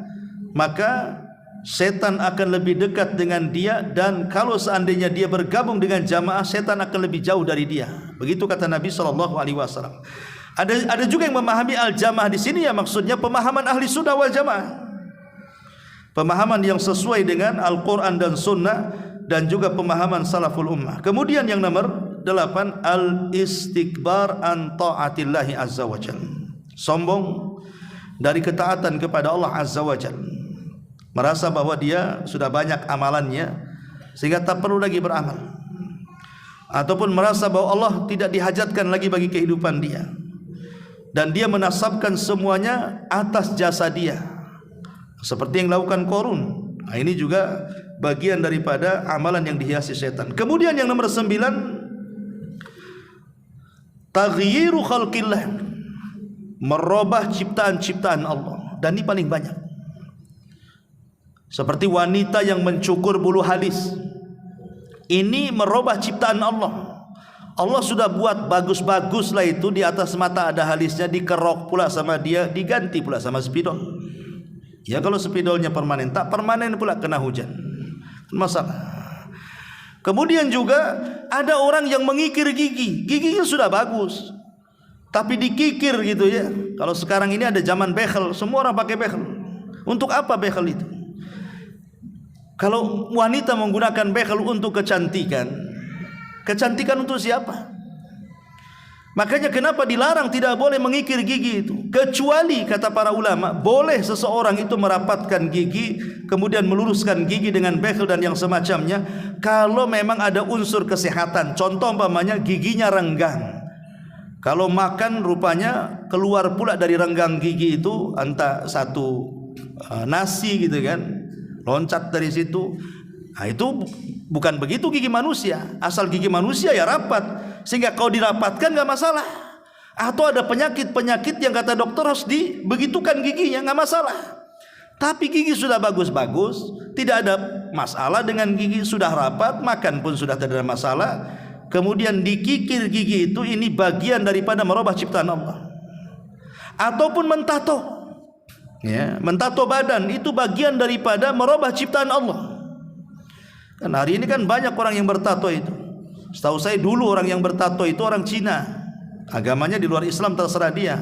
maka setan akan lebih dekat dengan dia, dan kalau seandainya dia bergabung dengan jamaah, setan akan lebih jauh dari dia. Begitu kata Nabi SAW. Ada juga yang memahami al-jamaah di sini, ya maksudnya pemahaman ahli sunnah wal jamaah, pemahaman yang sesuai dengan Al-Quran dan Sunnah, dan juga pemahaman salaful ummah. Kemudian yang nomor 8, al-istikbar an ta'atillahi azza wa jalla, sombong dari ketaatan kepada Allah azza wa jalla, merasa bahwa dia sudah banyak amalannya sehingga tak perlu lagi beramal, ataupun merasa bahwa Allah tidak dihajatkan lagi bagi kehidupan dia, dan dia menasabkan semuanya atas jasa dia, seperti yang dilakukan Qarun. Ini juga bagian daripada amalan yang dihiasi setan. Kemudian yang nomor 9, taghyiru khalqillah, merubah ciptaan-ciptaan Allah. Dan ini paling banyak, seperti wanita yang mencukur bulu halis, ini merubah ciptaan Allah. Allah sudah buat bagus-bagus lah itu, di atas mata ada halisnya, dikerok pula sama dia, diganti pula sama spidol. Ya kalau spidolnya permanen, tak permanen pula kena hujan, masalah. Kemudian juga ada orang yang mengikir gigi, giginya sudah bagus tapi dikikir gitu ya. Kalau sekarang ini ada zaman behel, semua orang pakai behel. Untuk apa behel itu? Kalau wanita menggunakan behel untuk kecantikan, Kecantikan untuk siapa? Makanya kenapa dilarang tidak boleh mengikir gigi itu? Kecuali kata para ulama, boleh seseorang itu merapatkan gigi, kemudian meluruskan gigi dengan bekel dan yang semacamnya, kalau memang ada unsur kesehatan. Contoh umpamanya giginya renggang. Kalau makan rupanya keluar pula dari renggang gigi itu entah satu nasi gitu kan, loncat dari situ. Nah, itu bukan begitu gigi manusia. Asal gigi manusia ya rapat, sehingga kalau dirapatkan nggak masalah. Atau ada penyakit-penyakit yang kata dokter harus dibegitukan giginya, nggak masalah. Tapi gigi sudah bagus-bagus, tidak ada masalah dengan gigi, sudah rapat, makan pun sudah tidak ada masalah. Kemudian dikikir gigi itu, ini bagian daripada merubah ciptaan Allah. Ataupun mentato, ya, mentato badan itu bagian daripada merubah ciptaan Allah. Kan hari ini kan banyak orang yang bertato itu. Setahu saya dulu orang yang bertato itu orang Cina, agamanya di luar Islam, terserah dia.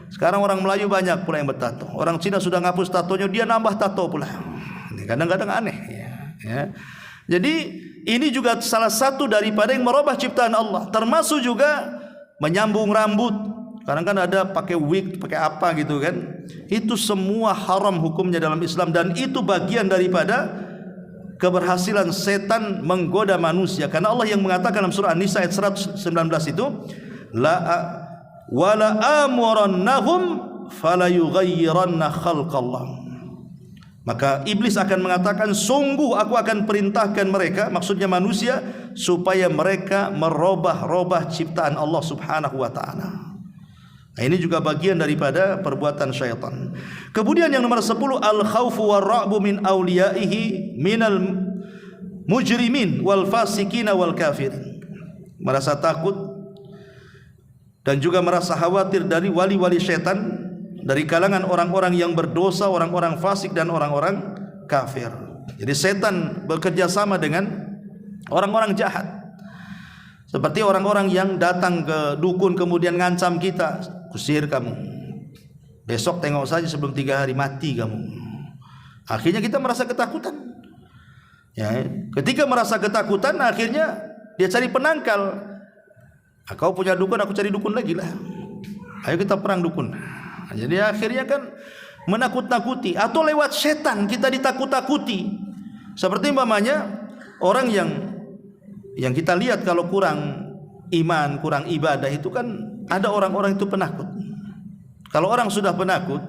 Sekarang orang Melayu banyak pula yang bertato. Orang Cina sudah ngapus tatonya, dia nambah tato pula. Ini kadang-kadang aneh ya. Jadi ini juga salah satu daripada yang merubah ciptaan Allah. Termasuk juga menyambung rambut. Sekarang kan ada pakai wig, pakai apa gitu kan. Itu semua haram hukumnya dalam Islam, dan itu bagian daripada keberhasilan setan menggoda manusia. Karena Allah yang mengatakan dalam surah An-Nisa ayat 119 itu, wala amurannahum fala yughayyiranna khalqallah. Maka iblis akan mengatakan, sungguh aku akan perintahkan mereka, maksudnya manusia, supaya mereka merubah-rubah ciptaan Allah Subhanahu wa taala. Nah, ini juga bagian daripada perbuatan syaitan. Kemudian yang nomor 10, al-khaufu war-ra'bu min awliyaihi minal mujrimin wal fasikin wal kafirin. Merasa takut dan juga merasa khawatir dari wali-wali syaitan, dari kalangan orang-orang yang berdosa, orang-orang fasik dan orang-orang kafir. Jadi setan bekerja sama dengan orang-orang jahat. Seperti orang-orang yang datang ke dukun kemudian ngancam kita, kusir kamu, besok tengok saja sebelum 3 hari mati kamu. Akhirnya kita merasa ketakutan ya. Ketika merasa ketakutan, akhirnya dia cari penangkal. Kau punya dukun, aku cari dukun lagi lah. Ayo kita perang dukun. Jadi akhirnya kan menakut-nakuti, atau lewat setan kita ditakut-takuti. Seperti umpamanya orang yang kita lihat kalau kurang iman, kurang ibadah, itu kan ada orang-orang itu penakut. Kalau orang sudah penakut,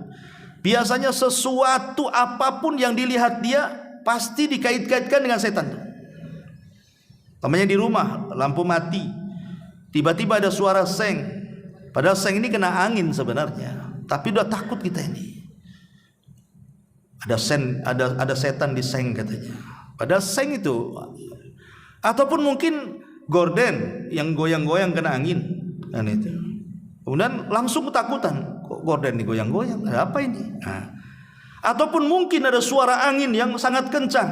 biasanya sesuatu apapun yang dilihat dia pasti dikait-kaitkan dengan setan. Namanya di rumah lampu mati, tiba-tiba ada suara seng, padahal seng ini kena angin sebenarnya, tapi udah takut kita ini. Ada setan di seng katanya. Padahal seng itu, ataupun mungkin gorden yang goyang-goyang kena angin kan itu. Kemudian langsung ketakutan, kok gorden digoyang-goyang, ada apa ini? Nah. Ataupun mungkin ada suara angin yang sangat kencang,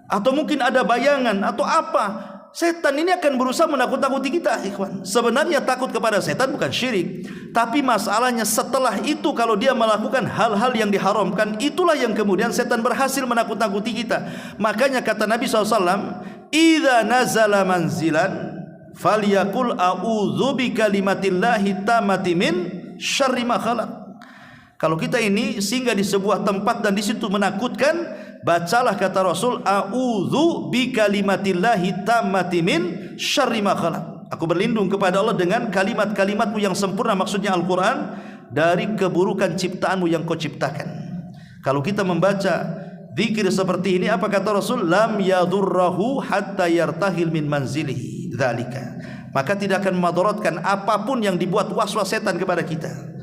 atau mungkin ada bayangan atau apa. Setan ini akan berusaha menakut-nakuti kita, ikhwan. Sebenarnya takut kepada setan bukan syirik, tapi masalahnya setelah itu kalau dia melakukan hal-hal yang diharamkan, itulah yang kemudian setan berhasil menakut-nakuti kita. Makanya kata Nabi SAW, idza nazala manzilan falyaqul a'udzu bikalimatillahi tammati min syarri ma khalaq. Kalau kita ini singgah di sebuah tempat dan di situ menakutkan, bacalah kata Rasul, a'udzu bikalimatillahi tammati min syarri ma khalaq. Aku berlindung kepada Allah dengan kalimat-kalimatmu yang sempurna, maksudnya Al-Quran, dari keburukan ciptaanmu yang kau ciptakan. Kalau kita membaca zikir seperti ini, apa kata Rasul? Lam yadurrahu hatta yartahil min manzilihi dzalika. Maka tidak akan madaratkan apapun yang dibuat waswas setan kepada kita.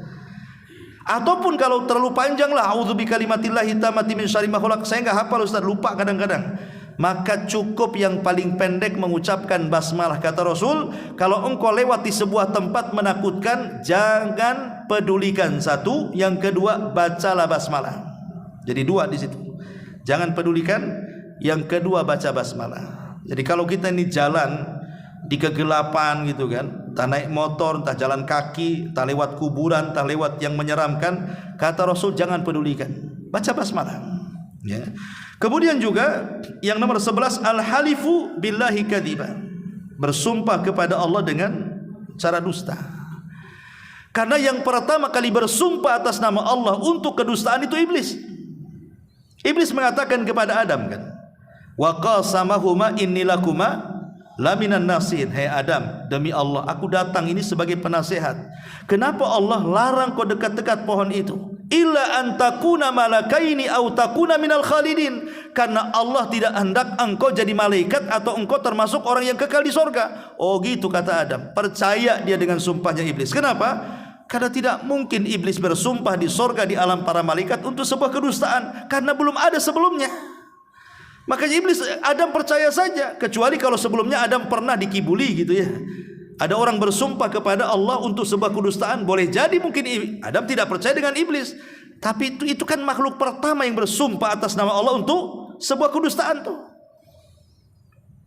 Ataupun kalau terlalu panjang lah, a'udzu bikalimatillahi tammati min syarri ma khalaq, saya enggak hafal Ustaz, lupa kadang-kadang. Maka cukup yang paling pendek mengucapkan basmalah. Kata Rasul, kalau engkau lewat di sebuah tempat menakutkan, jangan pedulikan satu, yang kedua bacalah basmalah. Jadi dua di situ. Jangan pedulikan, yang kedua baca basmalah. Jadi kalau kita ini jalan di kegelapan gitu kan, entah naik motor, entah jalan kaki, entah lewat kuburan, entah lewat yang menyeramkan, kata Rasul jangan pedulikan, baca basmalah ya. Kemudian juga yang nomor 11, al-halifu billahi kadziba. bersumpah kepada Allah dengan cara dusta. Karena yang pertama kali bersumpah atas nama Allah untuk kedustaan itu iblis. Iblis mengatakan kepada Adam kan, wa qasamahuma inni lakuma laminan nasihin. Hai Adam, demi Allah aku datang ini sebagai penasehat. Kenapa Allah larang kau dekat-dekat pohon itu? Illa an takuna malakaini aw takuna minal khalidin. Karena Allah tidak hendak engkau jadi malaikat atau engkau termasuk orang yang kekal di sorga. Oh gitu kata Adam. Percaya dia dengan sumpahnya iblis. Kenapa? Karena tidak mungkin iblis bersumpah di sorga di alam para malaikat untuk sebuah kedustaan, karena belum ada sebelumnya. Makanya iblis, Adam percaya saja, kecuali kalau sebelumnya Adam pernah dikibuli gitu ya. Ada orang bersumpah kepada Allah untuk sebuah kedustaan, boleh jadi mungkin Adam tidak percaya dengan iblis. Tapi itu kan makhluk pertama yang bersumpah atas nama Allah untuk sebuah kedustaan tuh.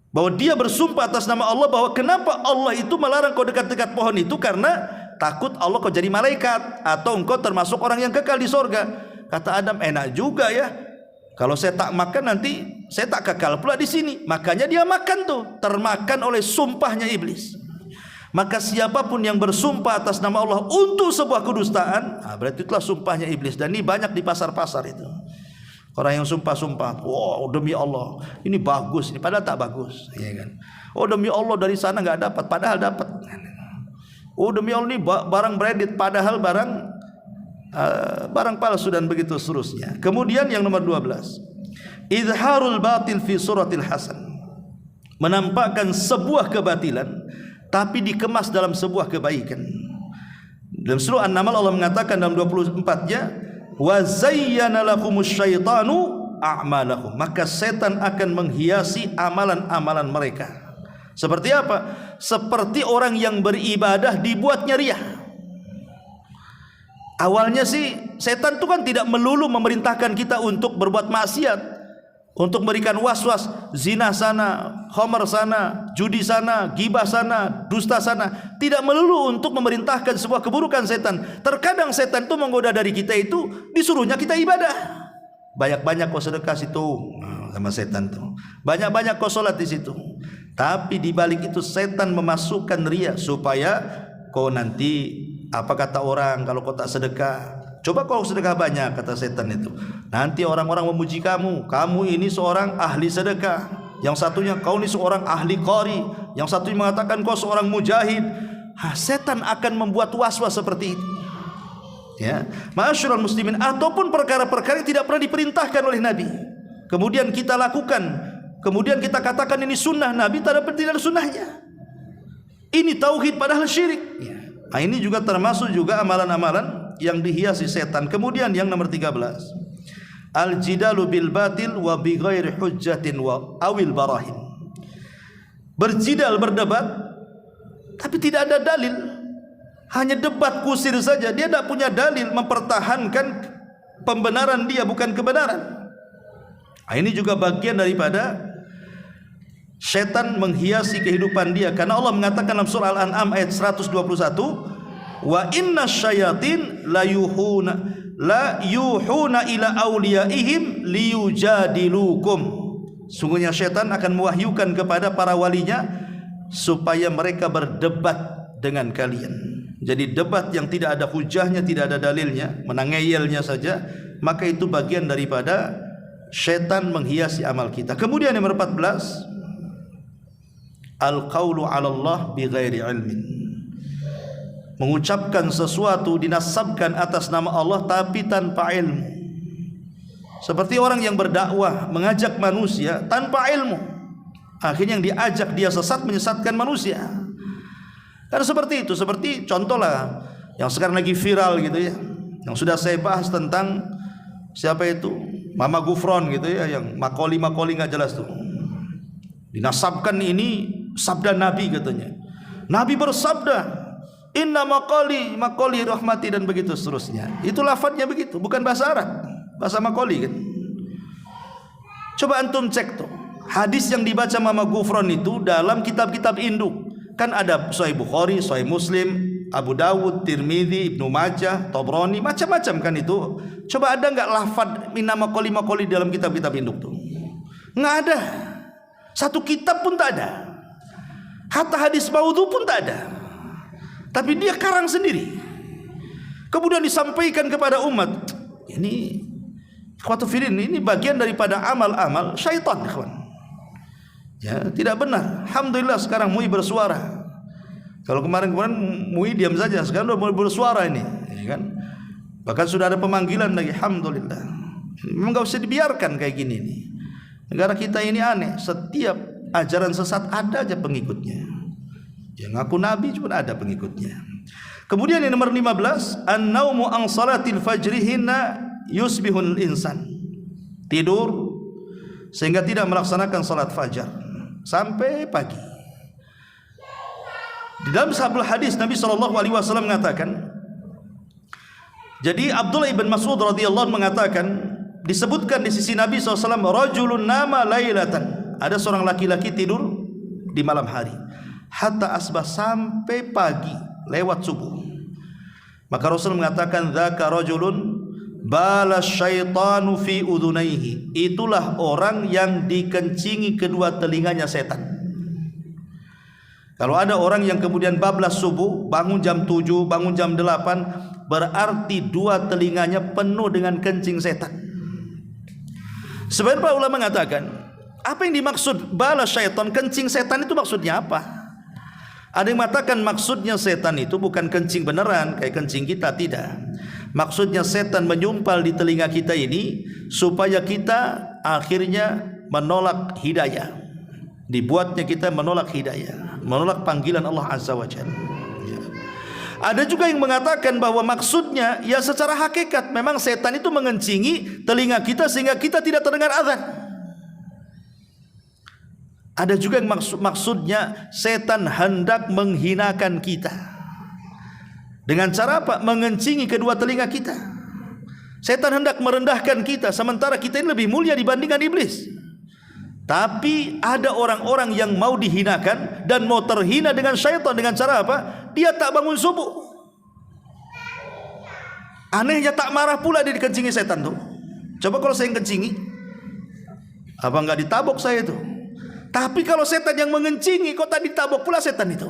Bahwa dia bersumpah atas nama Allah bahwa kenapa Allah itu melarang kau dekat-dekat pohon itu, karena takut Allah kau jadi malaikat atau engkau termasuk orang yang kekal di sorga. Kata Adam, enak juga ya, kalau saya tak makan nanti saya tak kekal pula di sini. Makanya dia makan tuh, termakan oleh sumpahnya iblis. Maka siapapun yang bersumpah atas nama Allah untuk sebuah kedustaan, berarti itulah sumpahnya iblis. Dan ini banyak di pasar-pasar itu. Orang yang sumpah-sumpah, wow demi Allah ini bagus, ini padahal tak bagus, ya kan? Oh demi Allah dari sana nggak dapat, padahal dapat. Oh demi Allah ini barang branded, padahal barang palsu, dan begitu seterusnya. Kemudian yang nomor 12, izharul batil fi suratil hasan, menampakkan sebuah kebatilan tapi dikemas dalam sebuah kebaikan. Dalam surah An-Naml Allah mengatakan dalam 24-nya, wa zayyana lahumus syaitanu a'malahum, maka setan akan menghiasi amalan-amalan mereka. Seperti apa? Seperti orang yang beribadah dibuatnya riya. Awalnya sih setan itu kan tidak melulu memerintahkan kita untuk berbuat maksiat, untuk memberikan was-was, zina sana, khamar sana, judi sana, gibah sana, dusta sana. Tidak melulu untuk memerintahkan sebuah keburukan setan. Terkadang setan itu menggoda dari kita itu, disuruhnya kita ibadah. Banyak-banyak kau sedekah situ sama setan tuh. Banyak-banyak kau sholat di situ. Tapi di balik itu setan memasukkan riya supaya kau nanti, apa kata orang kalau kau tak sedekah? Coba kau sedekah banyak, kata setan itu. Nanti orang-orang memuji kamu. Kamu ini seorang ahli sedekah. Yang satunya kau ini seorang ahli qari. Yang satunya mengatakan kau seorang mujahid. Setan akan membuat was-was seperti itu. Ya, ma'asyiral muslimin, ataupun perkara-perkara yang tidak pernah diperintahkan oleh Nabi, kemudian kita lakukan, kemudian kita katakan ini sunnah Nabi, tidak ada sunnahnya. Ini tauhid padahal syirik. Ya. Nah, ini juga termasuk juga amalan-amalan yang dihiasi setan. Kemudian yang nomor 13, al-jidalu bil batil wa bi ghairi hujjatin wa awil barahin. Berjidal, berdebat tapi tidak ada dalil, hanya debat kusir saja. Dia tidak punya dalil mempertahankan pembenaran dia, bukan kebenaran. Nah, ini juga bagian daripada setan menghiasi kehidupan dia. Karena Allah mengatakan dalam surah Al-An'am ayat 121, wa inna syayatin la yuhuna ila awliyaihim liyujadilukum. Sungguhnya syaitan akan mewahyukan kepada para walinya supaya mereka berdebat dengan kalian. Jadi debat yang tidak ada hujahnya, tidak ada dalilnya, menangeyelnya saja, maka itu bagian daripada syaitan menghiasi amal kita. Kemudian yang nomor 14, al-qawlu 'ala Allah bighairi ilmin. Mengucapkan sesuatu, dinasabkan atas nama Allah tapi tanpa ilmu. Seperti orang yang berdakwah, mengajak manusia tanpa ilmu. Akhirnya yang diajak dia sesat, menyesatkan manusia. Karena seperti itu, seperti contohlah yang sekarang lagi viral gitu ya, yang sudah saya bahas tentang siapa itu, Mama Gufron gitu ya, yang makoli nggak jelas tuh. Dinasabkan ini sabda Nabi katanya. Nabi bersabda, inna makoli rahmati, dan begitu seterusnya. Itu lafadznya begitu, bukan bahasa Arab, bahasa makoli kan. Coba antum cek tuh, hadis yang dibaca Mama Gufron itu dalam kitab-kitab induk. Kan ada Sahih Bukhari, Sahih Muslim, Abu Dawud, Tirmidzi, Ibnu Majah, Tabrani, macam-macam kan itu. Coba ada nggak lafad inna makoli dalam kitab-kitab induk tuh? Nggak ada. Satu kitab pun tak ada. Hatta hadis maudhu pun tak ada, tapi dia karang sendiri. Kemudian disampaikan kepada umat. Ini ikhwatu fillah, ini bagian daripada amal-amal syaitan, ikhwan. Ya, tidak benar. Alhamdulillah sekarang MUI bersuara. Kalau kemarin-kemarin MUI diam saja, sekarang sudah mulai bersuara ini, ya kan? Bahkan sudah ada pemanggilan lagi, alhamdulillah. Memang enggak usah dibiarkan kayak gini nih. Negara kita ini aneh, setiap ajaran sesat ada aja pengikutnya. Yang ngaku nabi cuma ada pengikutnya. Kemudian yang nomor 15, an-naumu an salatil fajri hina yusbihul insan. Tidur sehingga tidak melaksanakan salat fajar sampai pagi. Di dalam sebuah hadis Nabi SAW mengatakan, jadi Abdullah ibn Mas'ud radhiyallahu anhu mengatakan, disebutkan di sisi Nabi SAW, rajulun nama lailatan, ada seorang laki-laki tidur di malam hari, hatta asbah, sampai pagi lewat subuh. Maka Rasul mengatakan, dzaka rajulun bala syaitanu fi udhunaihi, itulah orang yang dikencingi kedua telinganya setan. Kalau ada orang yang kemudian bablas subuh, bangun jam 7, bangun jam 8, berarti dua telinganya penuh dengan kencing setan. Sebenarnya para ulama mengatakan, apa yang dimaksud bala syaitan, kencing setan itu maksudnya apa? Ada yang mengatakan maksudnya setan itu bukan kencing beneran kayak kencing kita, tidak. Maksudnya setan menyumpal di telinga kita ini supaya kita akhirnya menolak hidayah. Dibuatnya kita menolak hidayah, menolak panggilan Allah Azza wa Jalla. Ya. Ada juga yang mengatakan bahwa maksudnya ya secara hakikat memang setan itu mengencingi telinga kita sehingga kita tidak terdengar azan. Ada juga yang maksudnya setan hendak menghinakan kita. Dengan cara apa? Mengencingi kedua telinga kita. Setan hendak merendahkan kita, sementara kita ini lebih mulia dibandingkan iblis. Tapi ada orang-orang yang mau dihinakan dan mau terhina dengan syaitan. Dengan cara apa? Dia tak bangun subuh. Anehnya tak marah pula dia dikencingi setan tuh. Coba kalau saya yang kencingi, apa enggak ditabok saya itu? Tapi kalau setan yang mengencingi, kok tak ditabok pula setan itu?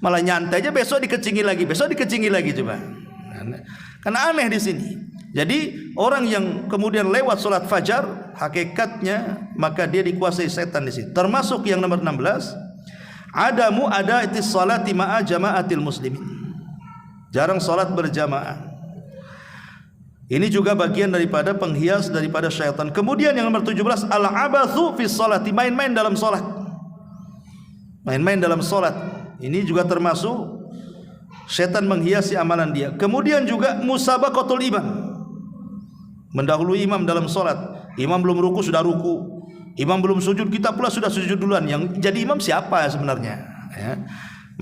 Malah nyantai aja, besok dikencingi lagi, besok dikencingi lagi, coba. Karena aneh di sini. Jadi orang yang kemudian lewat sholat fajar, hakikatnya maka dia dikuasai setan di sini. Termasuk yang nomor 16, adamu adaitis salati ma'a jama'atil muslimin. Jarang sholat berjamaah. Ini juga bagian daripada penghias daripada syaitan. Kemudian yang nomor 17, al-abathu fi sholati, main-main dalam sholat. Main-main dalam sholat. Ini juga termasuk syaitan menghiasi amalan dia. Kemudian juga musabaqatul imam, mendahului imam dalam sholat. Imam belum ruku sudah ruku, imam belum sujud kita pula sudah sujud duluan. Yang jadi imam siapa sebenarnya? Ya.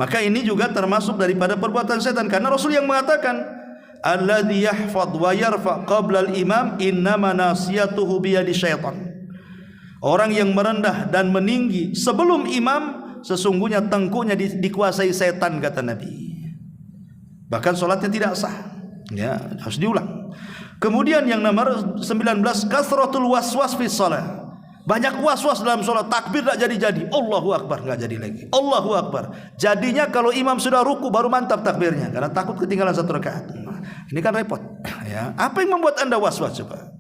Maka ini juga termasuk daripada perbuatan setan. Karena Rasul yang mengatakan, alladzi yahfadz wa yarfa qabla al-imam innama nasiyatuhu biyadi syaitan. Orang yang merendah dan meninggi sebelum imam, sesungguhnya tengkuknya dikuasai setan, kata Nabi. Bahkan sholatnya tidak sah, ya, harus diulang. Kemudian yang nomor 19, kasratul waswas fi shalah. Banyak waswas dalam sholat, takbir tak jadi-jadi, Allahu Akbar nggak jadi lagi, Allahu Akbar. Jadinya kalau imam sudah ruku baru mantap takbirnya, karena takut ketinggalan satu rakaat. Ini kan repot. Ya. Apa yang membuat anda waswas coba?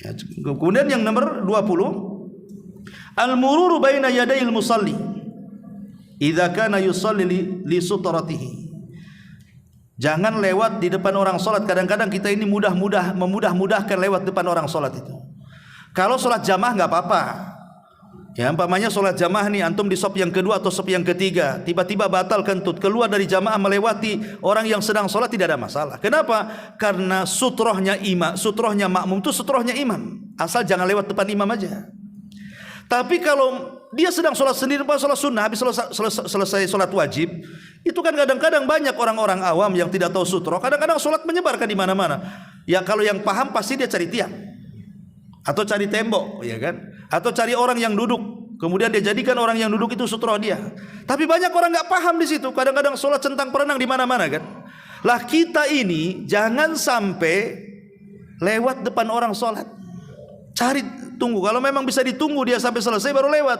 Ya. Kemudian yang nomor 20, al-mururu baina yadayil musalli idza kana yusalli li sutratihi. Jangan lewat di depan orang sholat. Kadang-kadang kita ini memudah-mudahkan lewat depan orang sholat itu. Kalau sholat jamaah nggak apa-apa. Ya, umpamanya sholat jamaah nih, antum di sop yang kedua atau sop yang ketiga, tiba-tiba batal kentut, keluar dari jamaah melewati orang yang sedang sholat, tidak ada masalah. Kenapa? Karena sutrohnya imam, sutrohnya makmum itu sutrohnya imam. Asal jangan lewat depan imam aja. Tapi kalau dia sedang sholat sendiri, sholat sunnah, habis selesai sholat wajib, itu kan kadang-kadang banyak orang-orang awam yang tidak tahu sutroh. Kadang-kadang sholat menyebarkan di mana-mana. Ya kalau yang paham pasti dia cari tiang atau cari tembok, ya kan? Atau cari orang yang duduk, kemudian dia jadikan orang yang duduk itu sutroh dia. Tapi banyak orang nggak paham di situ. Kadang-kadang sholat centang perenang di mana-mana kan. Lah kita ini jangan sampai lewat depan orang sholat. Cari, tunggu. Kalau memang bisa ditunggu dia sampai selesai baru lewat.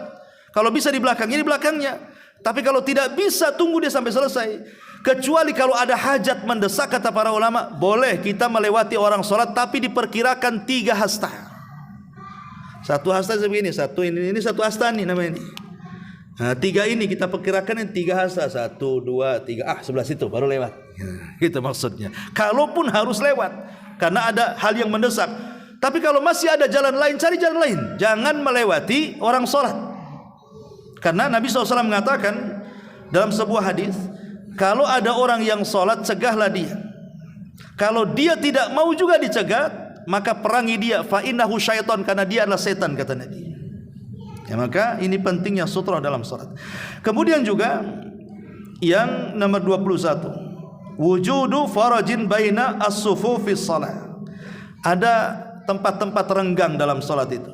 Kalau bisa di belakangnya, di belakangnya. Tapi kalau tidak bisa, tunggu dia sampai selesai. Kecuali kalau ada hajat mendesak, kata para ulama, boleh kita melewati orang sholat, tapi diperkirakan 3 hasta. 1 hasta sebegini, ini 1 hasta nih namanya ini. Nah, 3 ini kita perkirakan yang 3 hasta, 1, 2, 3, sebelah situ baru lewat. Gitu maksudnya. Kalaupun harus lewat, karena ada hal yang mendesak. Tapi kalau masih ada jalan lain, cari jalan lain. Jangan melewati orang sholat. Karena Nabi SAW mengatakan dalam sebuah hadis, kalau ada orang yang sholat, cegahlah dia. Kalau dia tidak mau juga dicegat, maka perangi dia. Fa innahu syaitan, karena dia adalah setan, kata Nabi. Ya, maka ini pentingnya sutrah dalam salat. Kemudian juga yang nomor 21, wujudu farajin baina as-sufufis shalah. Ada tempat-tempat renggang dalam salat itu.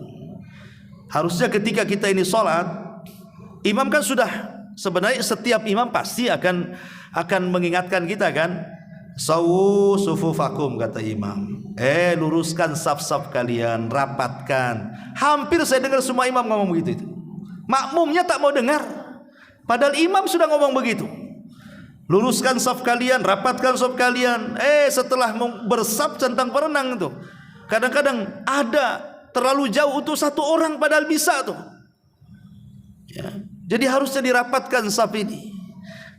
Harusnya ketika kita ini salat, imam kan sudah, sebenarnya setiap imam pasti akan mengingatkan kita kan, sawu sufufakum, kata imam. Luruskan saf-saf kalian, rapatkan. Hampir saya dengar semua imam ngomong begitu itu. Makmumnya tak mau dengar, padahal imam sudah ngomong begitu. Luruskan saf kalian, rapatkan saf kalian. Setelah bersaf centang perenang itu, kadang-kadang ada terlalu jauh untuk 1 orang padahal bisa tuh. Ya. Jadi harusnya dirapatkan saf ini.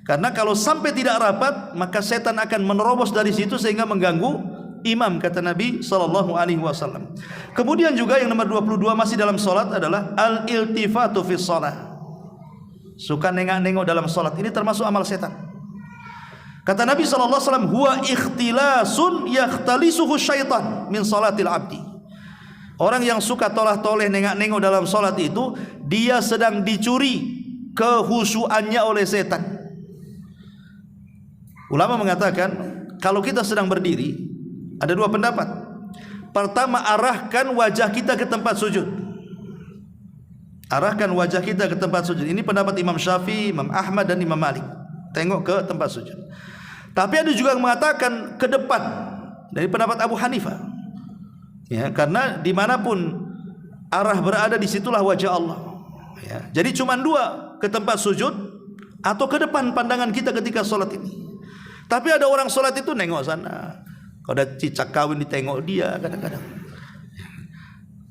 Karena kalau sampai tidak rapat, maka setan akan menerobos dari situ sehingga mengganggu imam, kata Nabi SAW. Kemudian juga yang nomor 22 masih dalam solat adalah al-iltifatu fi shalah. Suka nengok-nengok dalam solat, ini termasuk amal setan. Kata Nabi SAW, huwa ikhtilasun yakhtalisuhu syaitan min salatil abdi. Orang yang suka tolah-toleh nengok-nengok dalam solat itu, dia sedang dicuri kehusuannya oleh setan. Ulama mengatakan, kalau kita sedang berdiri, ada 2 pendapat. Pertama, arahkan wajah kita ke tempat sujud. Arahkan wajah kita ke tempat sujud. Ini pendapat Imam Syafi'i, Imam Ahmad dan Imam Malik. Tengok ke tempat sujud. Tapi ada juga yang mengatakan ke depan, dari pendapat Abu Hanifah. Ya, karena dimanapun arah berada, disitulah wajah Allah. Ya, jadi cuma 2, ke tempat sujud atau ke depan pandangan kita ketika sholat ini. Tapi ada orang sholat itu nengok sana. Kalau ada cicak kawin ditengok dia kadang-kadang.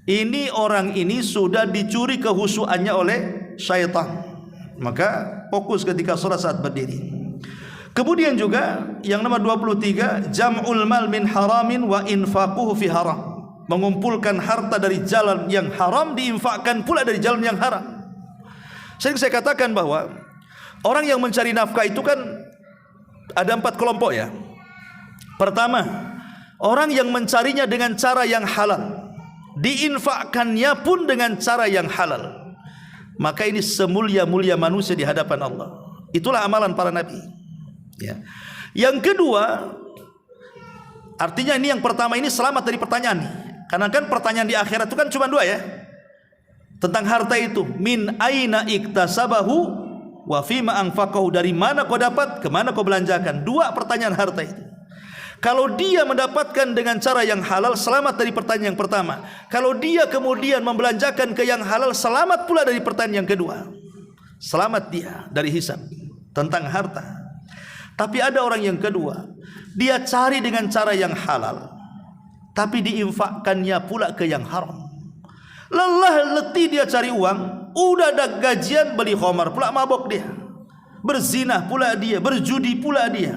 Ini orang ini sudah dicuri kehusuannya oleh syaitan. Maka fokus ketika sholat saat berdiri. Kemudian juga yang nomor 23, jam'ul mal min haramin wa infaquhu fi haram. Mengumpulkan harta dari jalan yang haram, diinfakkan pula dari jalan yang haram. Sering saya katakan bahwa orang yang mencari nafkah itu kan ada 4 kelompok ya. Pertama, orang yang mencarinya dengan cara yang halal, diinfakkannya pun dengan cara yang halal. Maka ini semulia-mulia manusia di hadapan Allah. Itulah amalan para nabi. Ya. Yang kedua, artinya ini yang pertama ini selamat dari pertanyaan. Karena kan pertanyaan di akhirat itu kan cuma 2 ya. Tentang harta itu, min aina iktasabahu wa fima anfaqahu, dari mana kau dapat, kemana kau belanjakan. 2 pertanyaan harta itu. Kalau dia mendapatkan dengan cara yang halal, selamat dari pertanyaan yang pertama. Kalau dia kemudian membelanjakan ke yang halal, selamat pula dari pertanyaan yang kedua. Selamat dia dari hisab tentang harta. Tapi ada orang yang kedua, dia cari dengan cara yang halal, tapi diinfakkannya pula ke yang haram. Lelah letih dia cari uang, udah ada gajian beli khamar pula mabok dia, berzinah pula dia, berjudi pula dia.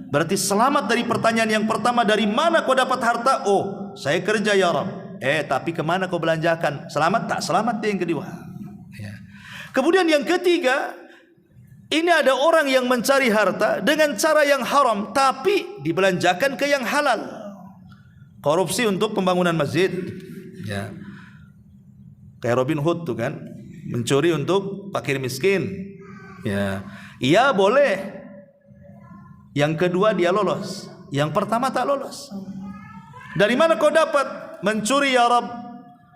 Berarti selamat dari pertanyaan yang pertama, dari mana kau dapat harta? Oh, saya kerja ya Rabb. Tapi kemana kau belanjakan? Selamat tak? Selamat dia yang kedua. Ya. Kemudian yang ketiga, ini ada orang yang mencari harta dengan cara yang haram, tapi dibelanjakan ke yang halal. Korupsi untuk pembangunan masjid. Ya. Kayak Robin Hood tuh kan, mencuri untuk fakir miskin. Ya, iya boleh. Yang kedua dia lolos, yang pertama tak lolos. Dari mana kau dapat? Mencuri ya Rabb.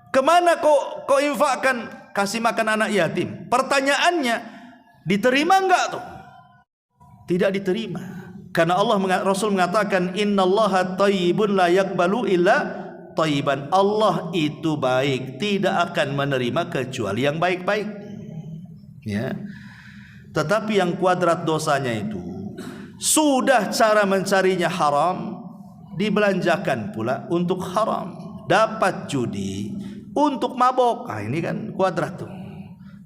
Kemana kau infakkan? Kasih makan anak yatim. Pertanyaannya, diterima enggak tuh? Tidak diterima. Karena Rasul mengatakan, innallaha thayyibun la yaqbalu illa thayyiban. Allah itu baik, tidak akan menerima kecuali yang baik-baik. ya. Tetapi yang kuadrat dosanya itu sudah cara mencarinya haram, dibelanjakan pula untuk haram. Dapat judi untuk mabok. Ah, ini kan kuadrat tuh.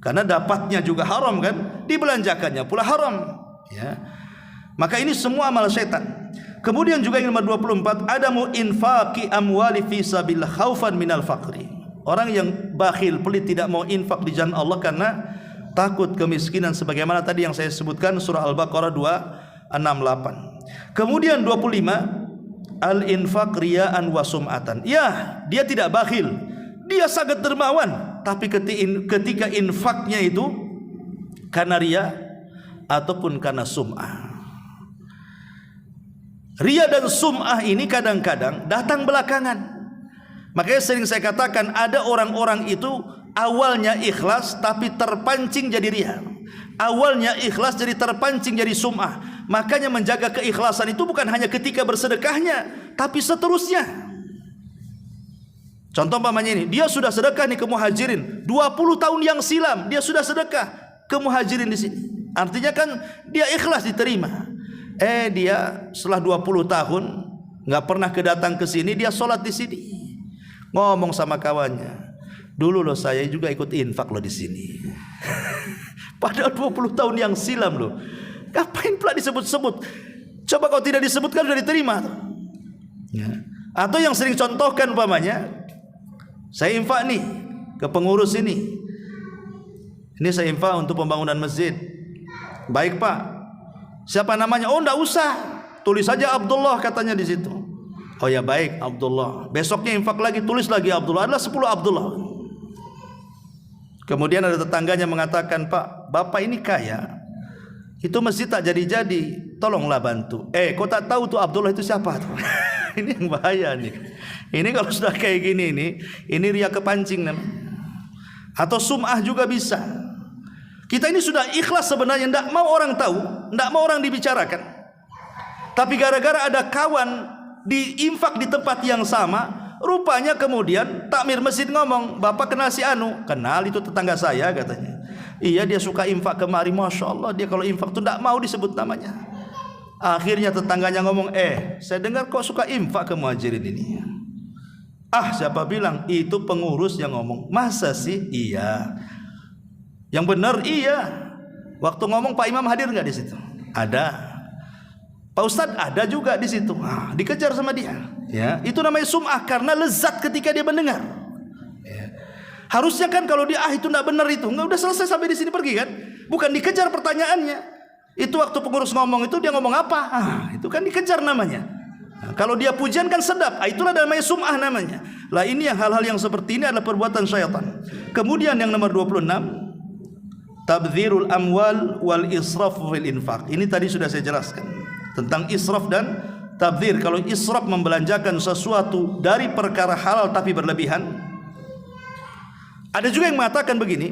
Karena dapatnya juga haram kan, dibelanjakannya pula haram, ya. Maka ini semua amal setan. Kemudian juga yang nomor 24, adamu infaqi amwali fi sabilillah khaufan minal faqri. Orang yang bakhil, pelit, tidak mau infak di jalan Allah karena takut kemiskinan, sebagaimana tadi yang saya sebutkan surah Al-Baqarah 268. Kemudian 25, al-infaq riya'an wa sum'atan. Ya, dia tidak bakhil, dia sangat dermawan, tapi ketika infaknya itu karena riya ataupun karena sum'ah. Riya dan sum'ah ini kadang-kadang datang belakangan. Makanya sering saya katakan, ada orang-orang itu awalnya ikhlas tapi terpancing jadi riya. Awalnya ikhlas jadi terpancing jadi sum'ah. Makanya menjaga keikhlasan itu bukan hanya ketika bersedekahnya, tapi seterusnya. Contoh umpamanya ini, dia sudah sedekah nih ke muhajirin 20 tahun yang silam, dia sudah sedekah ke muhajirin di sini. Artinya kan dia ikhlas diterima. Dia setelah 20 tahun nggak pernah kedatang ke sini, dia sholat di sini. Ngomong sama kawannya, dulu loh saya juga ikut infak loh di sini. Padahal 20 tahun yang silam loh. Ngapain pula disebut-sebut? Coba kalau tidak disebutkan sudah diterima. Ya. Atau yang sering contohkan umpamanya, saya infak nih ke pengurus ini. Ini saya infak untuk pembangunan masjid. Baik Pak. Siapa namanya? Oh enggak usah. Tulis saja Abdullah katanya di situ. Oh ya baik Abdullah. Besoknya infak lagi, tulis lagi Abdullah. Adalah 10 Abdullah. Kemudian ada tetangganya mengatakan, Pak, Bapak ini kaya, itu masjid tak jadi-jadi, tolonglah bantu. Kau tak tahu tuh Abdullah itu siapa tuh? Ini yang bahaya nih. Ini kalau sudah kayak gini ini riya kepancing namanya. Atau sum'ah juga bisa. Kita ini sudah ikhlas sebenarnya, tidak mau orang tahu, tidak mau orang dibicarakan. Tapi gara-gara ada kawan diinfak di tempat yang sama, rupanya kemudian takmir masjid ngomong, Bapak kenal si Anu? Kenal, itu tetangga saya katanya. Iya, dia suka infak kemari, Masya Allah, dia kalau infak itu tidak mau disebut namanya. Akhirnya tetangganya ngomong, saya dengar kok suka infak ke muhajirin ini. Ah, siapa bilang? Itu pengurus yang ngomong. Masa sih? Iya. Yang benar iya. Waktu ngomong Pak Imam hadir nggak di situ? Ada. Pak Ustadz ada juga di situ. Dikejar sama dia. Ya, itu namanya sum'ah, karena lezat ketika dia mendengar. Ya. Harusnya kan kalau dia itu nggak benar itu, nggak udah selesai sampai di sini pergi kan? Bukan dikejar pertanyaannya. Itu waktu pengurus ngomong itu dia ngomong apa? Itu kan dikejar namanya. Kalau dia pujian kan sedap. Itulah namanya sum'ah namanya. Lah ini yang hal-hal yang seperti ini adalah perbuatan syaitan. Kemudian yang nomor 26, tabdzirul amwal wal israf fil infaq. Ini tadi sudah saya jelaskan tentang israf dan tabdzir. Kalau israf membelanjakan sesuatu dari perkara halal tapi berlebihan. Ada juga yang mengatakan begini,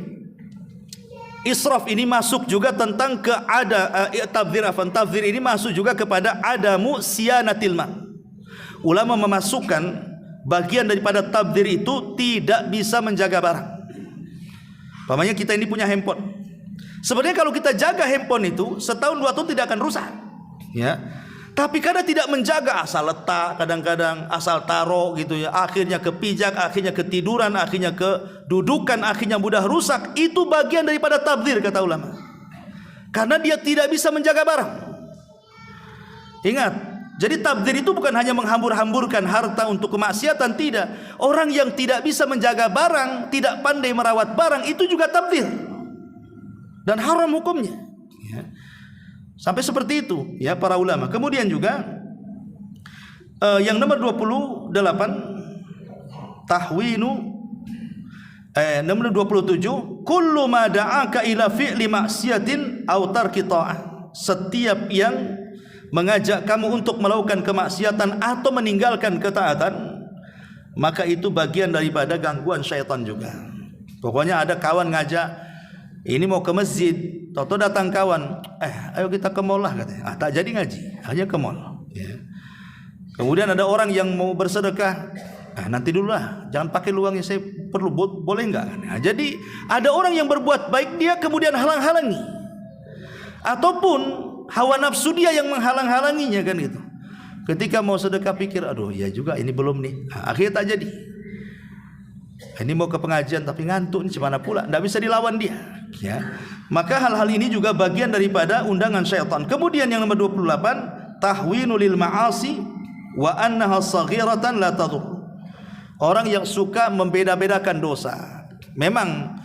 israf ini masuk juga tentang tabdzir ini masuk juga kepada adamu siyanatil mal. Ulama memasukkan bagian daripada tabdzir itu tidak bisa menjaga barang. Pamannya kita ini punya handphone. Sebenarnya kalau kita jaga handphone itu setahun 2 tahun tidak akan rusak. Ya. Tapi karena tidak menjaga, asal letak, kadang-kadang asal taruh gitu ya, akhirnya kepijak, akhirnya ketiduran, akhirnya kedudukan, akhirnya mudah rusak. Itu bagian daripada tabdzir kata ulama. Karena dia tidak bisa menjaga barang. Ingat, jadi tabdzir itu bukan hanya menghambur-hamburkan harta untuk kemaksiatan, tidak. Orang yang tidak bisa menjaga barang, tidak pandai merawat barang, itu juga tabdzir. Dan haram hukumnya. Ya. Sampai seperti itu ya para ulama. Kemudian juga yang nomor 28 tahwinu nomor 27 kullu ma da'aka ila fi'li maksiatin aw tarki ta'ah. Setiap yang mengajak kamu untuk melakukan kemaksiatan atau meninggalkan ketaatan, maka itu bagian daripada gangguan syaitan juga. Pokoknya ada kawan ngajak, ini mau ke masjid, toto datang kawan, ayo kita ke mall lah katanya. Tak jadi ngaji, hanya ke mall. Ya. Kemudian ada orang yang mau bersedekah, Nanti dulu lah, jangan pakai uangnya, saya perlu, boleh nggak? Nah, jadi ada orang yang berbuat baik, dia kemudian halang-halangi, ataupun hawa nafsu dia yang menghalang-halanginya kan gitu. Ketika mau sedekah pikir, aduh ya juga ini belum nih, akhirnya tak jadi. Ini mau ke pengajian tapi ngantuk, ini gimana pula, tidak bisa dilawan dia ya. Maka hal-hal ini juga bagian daripada undangan syaitan. Kemudian yang nomor 28, tahwinul ma'asi wa annaha saghiratan la tadur. Orang yang suka membeda-bedakan dosa. Memang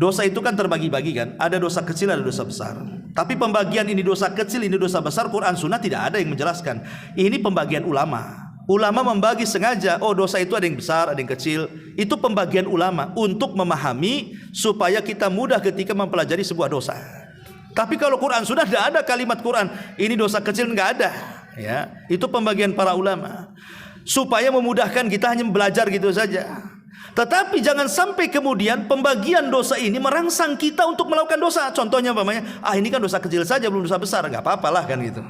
dosa itu kan terbagi-bagi kan, ada dosa kecil, ada dosa besar. Tapi pembagian ini dosa kecil, ini dosa besar, Quran Sunnah tidak ada yang menjelaskan. Ini pembagian ulama. Ulama membagi sengaja, oh dosa itu ada yang besar, ada yang kecil. Itu pembagian ulama untuk memahami supaya kita mudah ketika mempelajari sebuah dosa. Tapi kalau Quran Sunnah tidak ada kalimat Quran ini dosa kecil, nggak ada ya. Itu pembagian para ulama supaya memudahkan kita hanya belajar gitu saja. Tetapi jangan sampai kemudian pembagian dosa ini merangsang kita untuk melakukan dosa. Contohnya umpamanya, ini kan dosa kecil saja, belum dosa besar, nggak apa-apalah kan gitu.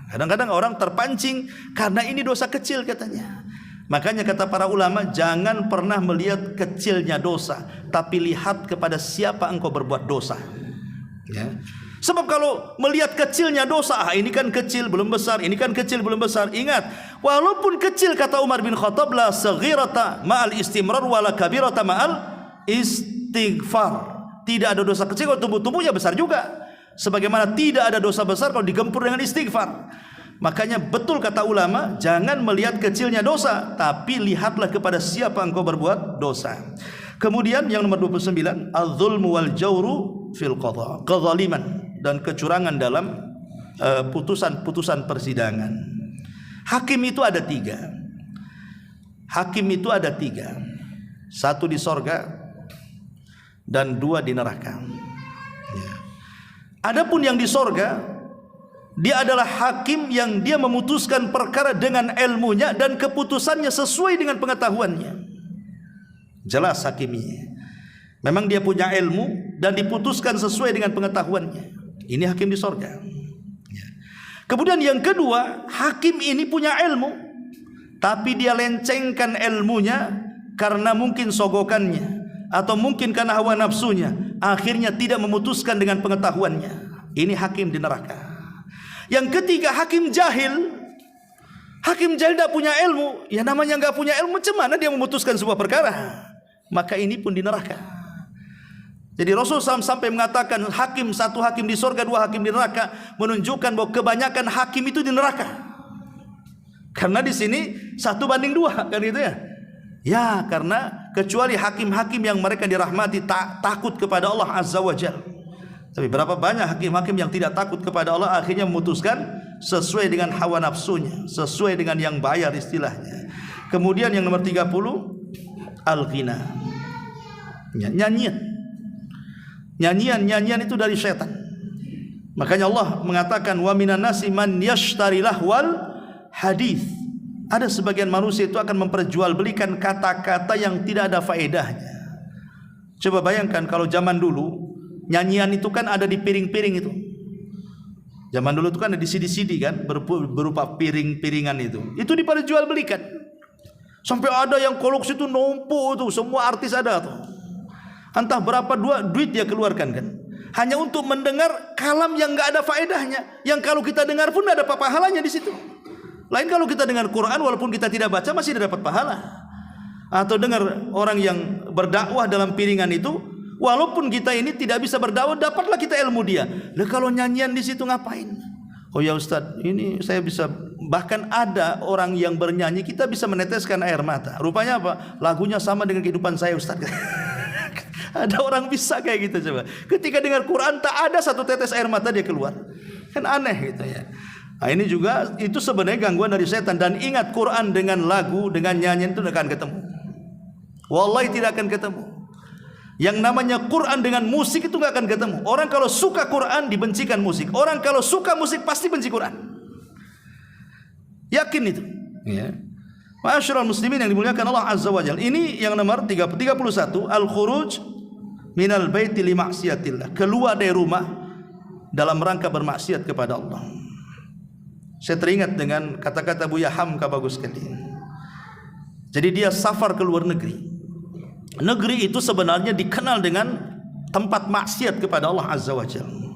Kadang-kadang orang terpancing karena ini dosa kecil katanya. Makanya kata para ulama, jangan pernah melihat kecilnya dosa, tapi lihat kepada siapa engkau berbuat dosa ya. Sebab kalau melihat kecilnya dosa, ini kan kecil belum besar, ini kan kecil belum besar. Ingat, walaupun kecil, kata Umar bin Khattab, la saghirata ma'al istimrar wala kabirata ma'al istighfar. Tidak ada dosa kecil kalau tumbuh-tumbuhnya besar juga. Sebagaimana tidak ada dosa besar kalau digempur dengan istighfar. Makanya betul kata ulama, jangan melihat kecilnya dosa, tapi lihatlah kepada siapa engkau berbuat dosa. Kemudian yang nomor 29, az-zulmu wal jawru fil qadha, kezaliman dan kecurangan dalam putusan-putusan persidangan. Hakim itu ada 3. Hakim itu ada 3. 1 di sorga dan 2 di neraka. Adapun yang di sorga, dia adalah hakim yang dia memutuskan perkara dengan ilmunya dan keputusannya sesuai dengan pengetahuannya. Jelas hakim ini memang dia punya ilmu dan diputuskan sesuai dengan pengetahuannya. Ini hakim di sorga. Kemudian yang kedua, hakim ini punya ilmu, tapi dia lencengkan ilmunya karena mungkin sogokannya atau mungkin karena hawa nafsunya, akhirnya tidak memutuskan dengan pengetahuannya. Ini hakim di neraka. Yang ketiga, hakim jahil. Hakim jahil tidak punya ilmu. Ya namanya nggak punya ilmu, macam mana dia memutuskan sebuah perkara? Maka ini pun di neraka. Jadi Rasulullah SAW sampai mengatakan hakim, 1 hakim di surga, 2 hakim di neraka, menunjukkan bahwa kebanyakan hakim itu di neraka. Karena di sini 1:2 kan gitu ya. Ya, karena kecuali hakim-hakim yang mereka dirahmati takut kepada Allah Azza wa Jalla. Tapi berapa banyak hakim-hakim yang tidak takut kepada Allah, akhirnya memutuskan sesuai dengan hawa nafsunya, sesuai dengan yang bayar istilahnya. Kemudian yang nomor 30, al-ghina. Nyanyian itu dari setan. Makanya Allah mengatakan, wa minan nasi man yashtari lahwal hadis. Ada sebagian manusia itu akan memperjualbelikan kata-kata yang tidak ada faedahnya. Coba bayangkan kalau zaman dulu nyanyian itu kan ada di piring-piring itu. Zaman dulu itu kan ada di CD-CD kan, berupa piring-piringan itu. Itu diperjualbelikan. Sampai ada yang koleksi itu numpuk itu, semua artis ada tuh. Entah berapa duit dia keluarkan kan, hanya untuk mendengar kalam yang enggak ada faedahnya, yang kalau kita dengar pun tidak ada pahalanya di situ. Lain kalau kita dengar Quran, walaupun kita tidak baca masih dapat pahala. Atau dengar orang yang berdakwah dalam piringan itu, walaupun kita ini tidak bisa berdakwah, dapatlah kita ilmu dia. Lah kalau nyanyian di situ ngapain? Oh ya Ustaz, ini saya bisa, bahkan ada orang yang bernyanyi kita bisa meneteskan air mata. Rupanya apa? Lagunya sama dengan kehidupan saya Ustaz. Ada orang bisa kayak gitu coba. Ketika dengar Quran tak ada satu tetes air mata dia keluar. Kan aneh gitu ya. Nah, ini juga itu sebenarnya gangguan dari setan. Dan ingat, Quran dengan lagu, dengan nyanyian itu tidak akan ketemu. Wallahi tidak akan ketemu. Yang namanya Quran dengan musik itu nggak akan ketemu. Orang kalau suka Quran dibencikan musik. Orang kalau suka musik pasti benci Quran. Yakin itu. Ya. Ma'asyiral muslimin yang dimuliakan Allah Azza wa Jalla. Ini yang nomor 31, al-khuruj minal baiti li maksiatillah. Keluar dari rumah dalam rangka bermaksiat kepada Allah. Saya teringat dengan kata-kata Buya Hamka bagus sekali. Jadi dia safar ke luar negeri. Negeri itu sebenarnya dikenal dengan tempat maksiat kepada Allah Azza wa Jalla.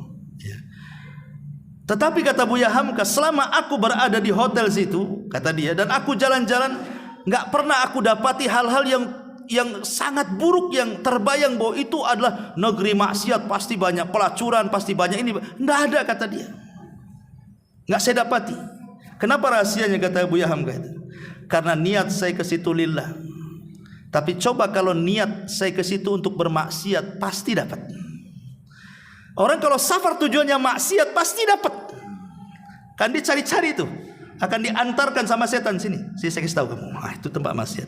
Tetapi kata Buya Hamka, selama aku berada di hotel situ, kata dia, dan aku jalan-jalan, nggak pernah aku dapati hal-hal yang sangat buruk, yang terbayang bahwa itu adalah negeri maksiat, pasti banyak pelacuran, pasti banyak ini. Nggak ada, kata dia. Nggak saya dapati. Kenapa rahasianya, kata Buya Hamka itu? Karena niat saya ke situ lillah. Tapi coba kalau niat saya ke situ untuk bermaksiat, pasti dapat. Orang kalau safar tujuannya maksiat pasti dapat. Kan dicari-cari itu, akan diantarkan sama setan sini. Saya kasih tahu kamu, itu tempat maksiat.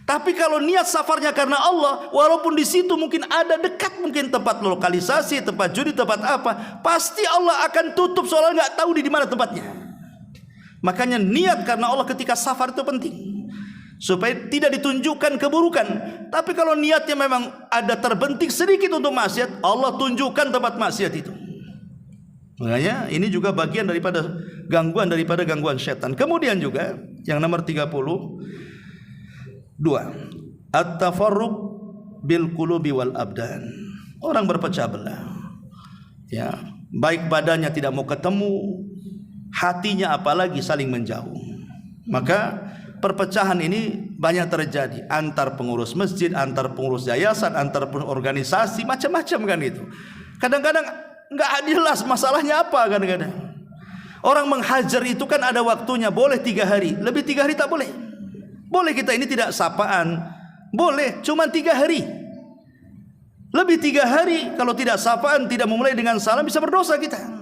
Tapi kalau niat safarnya karena Allah, walaupun di situ mungkin ada dekat mungkin tempat lokalisasi, tempat judi, tempat apa, pasti Allah akan tutup soalnya nggak tahu di mana tempatnya. Makanya niat karena Allah ketika safar itu penting, supaya tidak ditunjukkan keburukan. Tapi kalau niatnya memang ada terbentik sedikit untuk maksiat, Allah tunjukkan tempat maksiat itu. Makanya ini juga bagian daripada gangguan setan. Kemudian juga yang nomor 32, at-tafarruq bil qulubi wal abdan. Orang berpecah belah. Ya, baik badannya tidak mau ketemu, hatinya apalagi saling menjauh. Maka perpecahan ini banyak terjadi antar pengurus masjid, antar pengurus yayasan, antar organisasi, macam-macam kan itu. Kadang-kadang nggak jelas masalahnya apa. Kadang-kadang orang menghajar itu kan ada waktunya, boleh 3 hari, lebih 3 hari tak boleh. Boleh kita ini tidak sapaan, boleh, cuma 3 hari. Lebih 3 hari kalau tidak sapaan, tidak memulai dengan salam, bisa berdosa kita.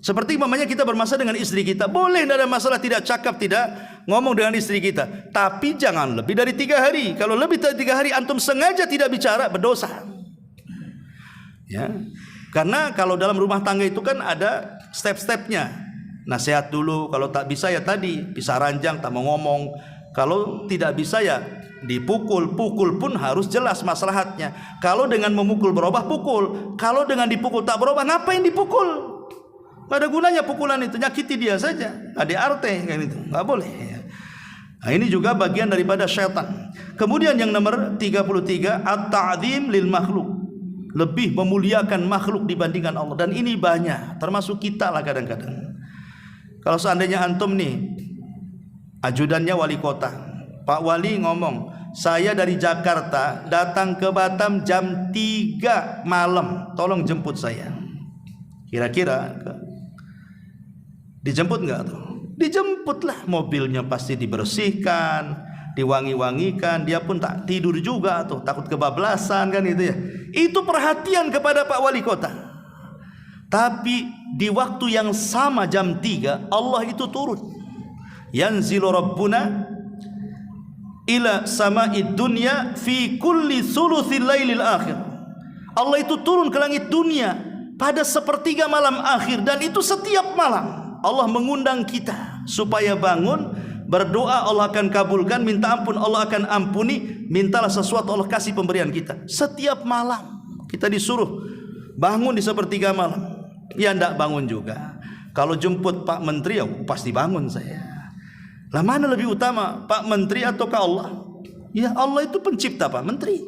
Seperti mamanya kita bermasalah dengan istri kita, boleh, tidak ada masalah, tidak cakap, tidak ngomong dengan istri kita. Tapi jangan lebih dari 3 hari. Kalau lebih dari 3 hari antum sengaja tidak bicara, berdosa. Ya. Karena kalau dalam rumah tangga itu kan ada step-stepnya. Nasihat dulu, kalau tak bisa ya tadi, pisah ranjang, tak mau ngomong. Kalau tidak bisa ya dipukul, pukul pun harus jelas maslahatnya. Kalau dengan memukul berubah, pukul. Kalau dengan dipukul tak berubah, ngapain dipukul? Gak ada gunanya pukulan itu, nyakiti dia saja. Ada arte kan itu, nggak boleh. Nah, ini juga bagian daripada syaitan. Kemudian yang nomor 33, at-ta'zim lil makhluk. Lebih memuliakan makhluk dibandingkan Allah. Dan ini banyak, termasuk kita lah kadang-kadang. Kalau seandainya antum nih, ajudannya wali kota, Pak Wali ngomong, saya dari Jakarta datang ke Batam jam 3 malam, tolong jemput saya. Kira-kira dijemput nggak tuh? Dijemputlah, mobilnya pasti dibersihkan, diwangi-wangikan, dia pun tak tidur juga tuh, takut kebablasan kan itu ya. Itu perhatian kepada Pak Wali Kota. Tapi di waktu yang sama jam 3 Allah itu turun. Yanzilu Rabbuna ila sama'id dunya fi kulli thuluthil lailil akhir. Allah itu turun ke langit dunia pada sepertiga malam akhir, dan itu setiap malam. Allah mengundang kita supaya bangun, berdoa Allah akan kabulkan, minta ampun Allah akan ampuni, mintalah sesuatu Allah kasih pemberian kita. Setiap malam kita disuruh bangun di sepertiga malam. Ya ndak bangun juga. Kalau jemput Pak Menteri ya pasti bangun saya. Lah mana lebih utama, Pak Menteri atau ke Allah? Ya Allah itu pencipta Pak Menteri.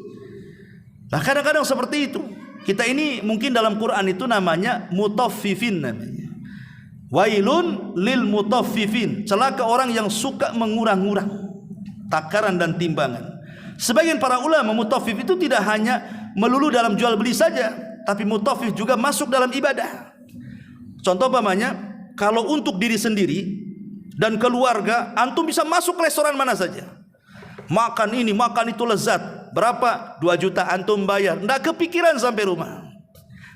Nah kadang-kadang seperti itu. Kita ini mungkin dalam Quran itu namanya mutaffifin namanya. Wailun lil mutaffifin, celaka orang yang suka mengurang-urang takaran dan timbangan. Sebagian para ulama mutaffif itu tidak hanya melulu dalam jual beli saja, tapi mutaffif juga masuk dalam ibadah. Contoh umpamanya, kalau untuk diri sendiri dan keluarga, antum bisa masuk restoran mana saja, makan ini makan itu lezat, berapa? 2 juta antum bayar, nggak kepikiran sampai rumah.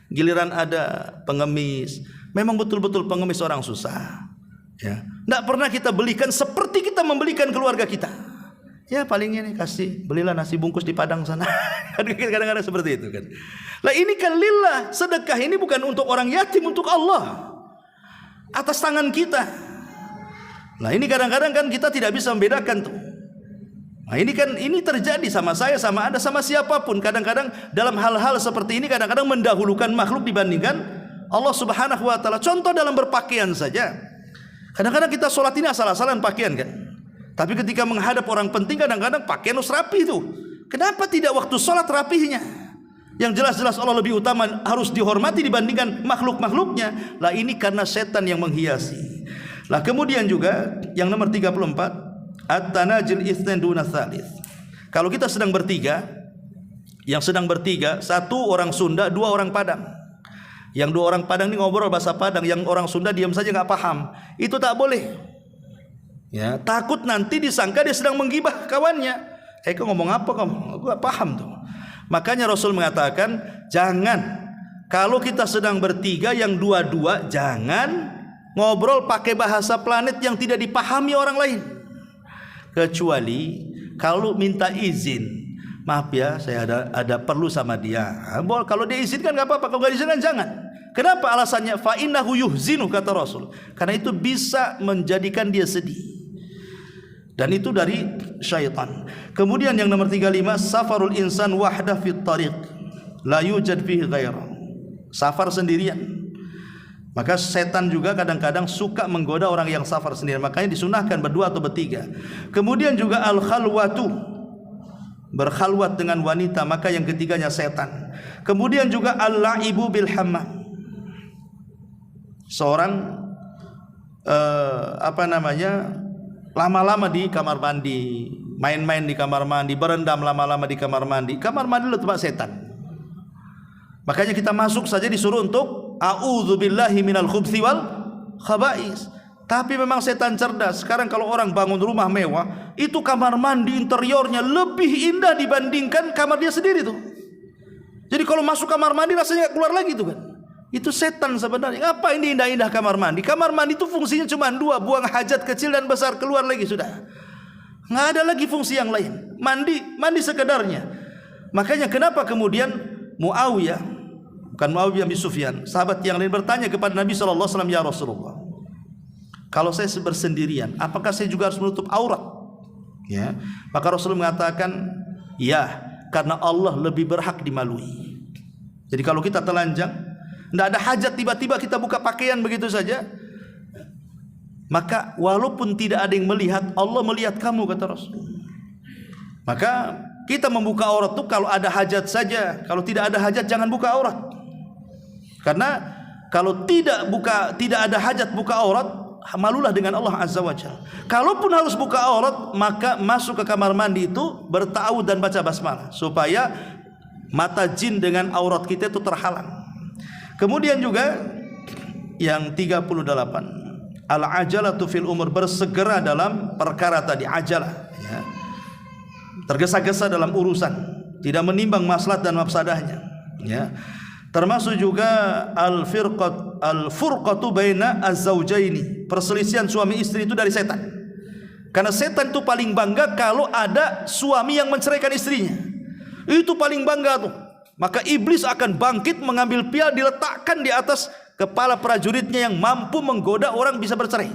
Giliran ada pengemis, memang betul-betul pengemis orang susah, ya. Nggak pernah kita belikan seperti kita membelikan keluarga kita. Ya palingnya nih kasih, belilah nasi bungkus di Padang sana. Kadang-kadang seperti itu kan. Lah ini kan lillah, sedekah ini bukan untuk orang yatim, untuk Allah, atas tangan kita. Nah ini kadang-kadang kan kita tidak bisa membedakan tuh. Nah ini kan ini terjadi sama saya, sama Anda, sama siapapun. Kadang-kadang dalam hal-hal seperti ini kadang-kadang mendahulukan makhluk dibandingkan Allah Subhanahu wa taala. Contoh dalam berpakaian saja. Kadang-kadang kita sholat ini asal-asalan pakaian kan. Tapi ketika menghadap orang penting kadang-kadang pakaian harus rapi itu. Kenapa tidak waktu sholat rapihnya? Yang jelas-jelas Allah lebih utama, harus dihormati dibandingkan makhluk-makhluknya. Lah ini karena setan yang menghiasi. Lah kemudian juga yang nomor 34, at-tanajil itsnain duna tsalits. Kalau kita sedang bertiga, yang sedang bertiga, satu orang Sunda, dua orang Padang. Yang dua orang Padang ini ngobrol bahasa Padang, yang orang Sunda diam saja nggak paham. Itu tak boleh. Ya, takut nanti disangka dia sedang menggibah kawannya. Kau ngomong apa kamu? Aku gak paham tuh. Makanya Rasul mengatakan, jangan kalau kita sedang bertiga, yang dua-dua jangan ngobrol pakai bahasa planet yang tidak dipahami orang lain. Kecuali kalau minta izin, maaf ya, saya ada perlu sama dia. Kalau dia izinkan gak apa-apa, kalau gak diizinkan jangan. Kenapa alasannya? Fa innahu yuhzinu, kata Rasul. Karena itu bisa menjadikan dia sedih. Dan itu dari syaitan. Kemudian yang nomor 35, safarul insan wahdah fit tariq la yujad fihi ghairah. Safar sendirian. Maka setan juga kadang-kadang suka menggoda orang yang safar sendirian. Makanya disunahkan berdua atau bertiga. Kemudian juga al khalwatu, berkhalwat dengan wanita, maka yang ketiganya setan. Kemudian juga al laibu bil hammam. Seorang lama-lama di kamar mandi, main-main di kamar mandi, berendam lama-lama di kamar mandi. Kamar mandi itu tempat setan. Makanya kita masuk saja disuruh untuk a'udzubillahi minal khubthi wal khaba'is. Tapi memang setan cerdas. Sekarang kalau orang bangun rumah mewah, itu kamar mandi interiornya lebih indah dibandingkan kamar dia sendiri tuh. Jadi kalau masuk kamar mandi rasanya gak keluar lagi tuh kan. Itu setan sebenarnya. Apa ini indah-indah kamar mandi? Kamar mandi itu fungsinya cuma dua, buang hajat kecil dan besar, keluar lagi sudah. Nggak ada lagi fungsi yang lain. Mandi sekedarnya. Makanya kenapa kemudian Muawiyah, bukan Muawiyah bin Sufyan, sahabat yang lain bertanya kepada Nabi SAW, ya Rasulullah, kalau saya bersendirian, apakah saya juga harus menutup aurat? Ya, maka Rasulullah mengatakan, ya, karena Allah lebih berhak dimalui. Jadi kalau kita telanjang, tidak ada hajat tiba-tiba kita buka pakaian begitu saja, maka walaupun tidak ada yang melihat, Allah melihat kamu, kata Rasul. Maka kita membuka aurat itu kalau ada hajat saja. Kalau tidak ada hajat jangan buka aurat. Karena kalau tidak ada hajat buka aurat, malulah dengan Allah Azza wa Jalla. Kalaupun harus buka aurat, maka masuk ke kamar mandi itu berta'awudz dan baca basmalah supaya mata jin dengan aurat kita itu terhalang. Kemudian juga yang 38, al-ajalatu fil umur, bersegera dalam perkara tadi, ajalah, ya. Tergesa-gesa dalam urusan, tidak menimbang maslahat dan mafsadahnya, ya. Termasuk juga al-furqatu baina az-zaujaini, perselisihan suami istri itu dari setan. Karena setan itu paling bangga kalau ada suami yang menceraikan istrinya. Itu paling bangga tuh. Maka iblis akan bangkit mengambil piala diletakkan di atas kepala prajuritnya yang mampu menggoda orang bisa bercerai.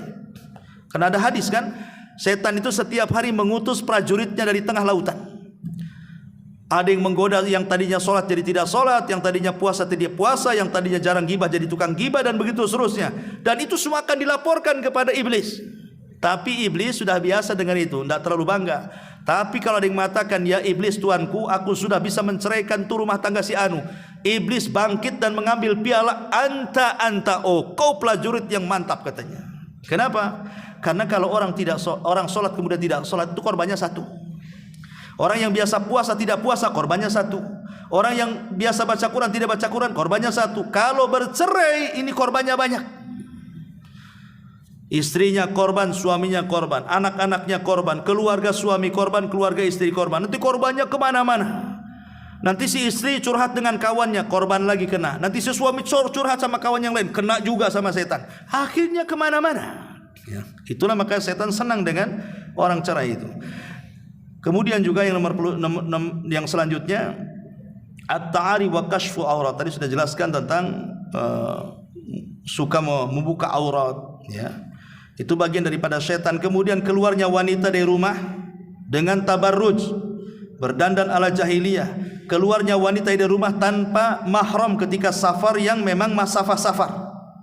Karena ada hadis kan, setan itu setiap hari mengutus prajuritnya dari tengah lautan. Ada yang menggoda yang tadinya sholat jadi tidak sholat, yang tadinya puasa tidak puasa, yang tadinya jarang gibah jadi tukang gibah, dan begitu seterusnya. Dan itu semua akan dilaporkan kepada iblis. Tapi iblis sudah biasa dengan itu, tidak terlalu bangga. Tapi kalau ada yang mengatakan, ya iblis tuanku, aku sudah bisa menceraikan tuh rumah tangga si Anu, iblis bangkit dan mengambil piala, anta, oh kau prajurit yang mantap, katanya. Kenapa? Karena kalau orang sholat kemudian tidak sholat, itu korbannya satu. Orang yang biasa puasa tidak puasa, korbannya satu. Orang yang biasa baca Quran tidak baca Quran, korbannya satu. Kalau bercerai, ini korbannya banyak. Istrinya korban, suaminya korban, anak-anaknya korban, keluarga suami korban, keluarga istri korban. Nanti korbannya kemana-mana. Nanti si istri curhat dengan kawannya, korban lagi kena. Nanti si suami curhat sama kawan yang lain, kena juga sama setan. Akhirnya kemana-mana, ya. Itulah maka setan senang dengan orang cerai itu. Kemudian juga yang yang selanjutnya, at-ta'ari wa kashfu aurat. Tadi sudah jelaskan tentang suka membuka aurat, ya. Itu bagian daripada setan. Kemudian keluarnya wanita dari rumah dengan tabarruj, berdandan ala jahiliyah. Keluarnya wanita dari rumah tanpa mahram ketika safar yang memang masafah safar,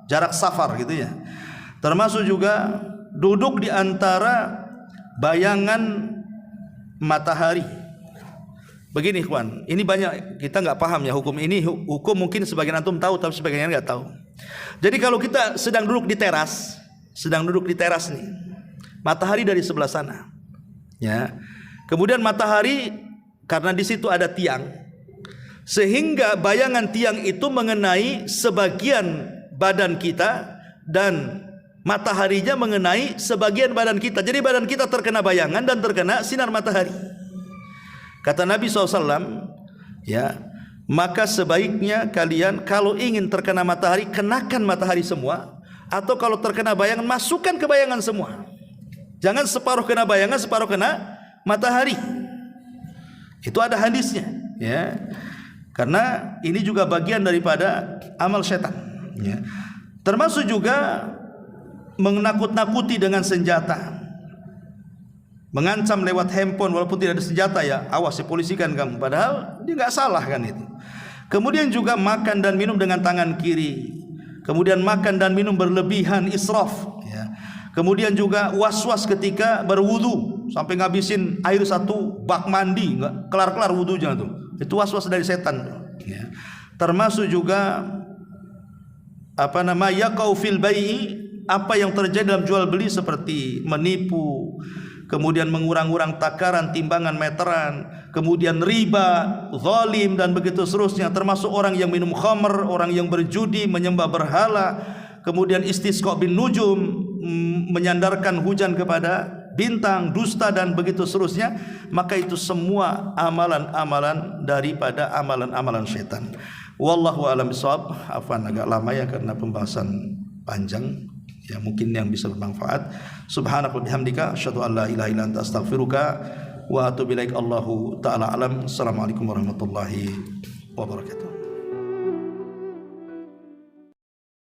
jarak safar gitu ya. Termasuk juga duduk di antara bayangan matahari. Begini ikhwan, ini banyak kita nggak paham ya hukum ini. Hukum mungkin sebagian antum tahu, tapi sebagian nggak tahu. Jadi kalau kita sedang duduk di teras nih, matahari dari sebelah sana, ya. Kemudian matahari karena di situ ada tiang, sehingga bayangan tiang itu mengenai sebagian badan kita dan mataharinya mengenai sebagian badan kita. Jadi badan kita terkena bayangan dan terkena sinar matahari. Kata Nabi SAW, ya, maka sebaiknya kalian kalau ingin terkena matahari, kenakan matahari semua, atau kalau terkena bayangan, masukkan ke bayangan semua. Jangan separuh kena bayangan, separuh kena matahari. Itu ada hadisnya, ya. Karena ini juga bagian daripada amal setan, ya. Termasuk juga menakut-nakuti dengan senjata, mengancam lewat handphone walaupun tidak ada senjata, ya awas ya polisikan kamu, padahal dia nggak salah kan itu. Kemudian juga makan dan minum dengan tangan kiri, kemudian makan dan minum berlebihan, israf, ya. Kemudian juga was-was ketika berwudu sampai ngabisin air satu bak mandi, nggak kelar-kelar wudunya tuh, itu was-was dari setan, ya. Termasuk juga yaqau fil bai'i, apa yang terjadi dalam jual beli seperti menipu, kemudian mengurang-urang takaran, timbangan, meteran, kemudian riba, zalim, dan begitu seterusnya. Termasuk orang yang minum khamr, orang yang berjudi, menyembah berhala, kemudian istisqa bin nujum, menyandarkan hujan kepada bintang, dusta, dan begitu seterusnya. Maka itu semua amalan-amalan daripada amalan-amalan syaitan. Wallahu a'lam bishawab. Afwan agak lama ya karena pembahasan panjang. Ya mungkin yang bisa bermanfaat. Subhanaka wa bihamdika asyhadu an la ilaha illa anta astaghfiruka wa atubu ilaik. Allahu taala alam. Assalamualaikum warahmatullahi wabarakatuh.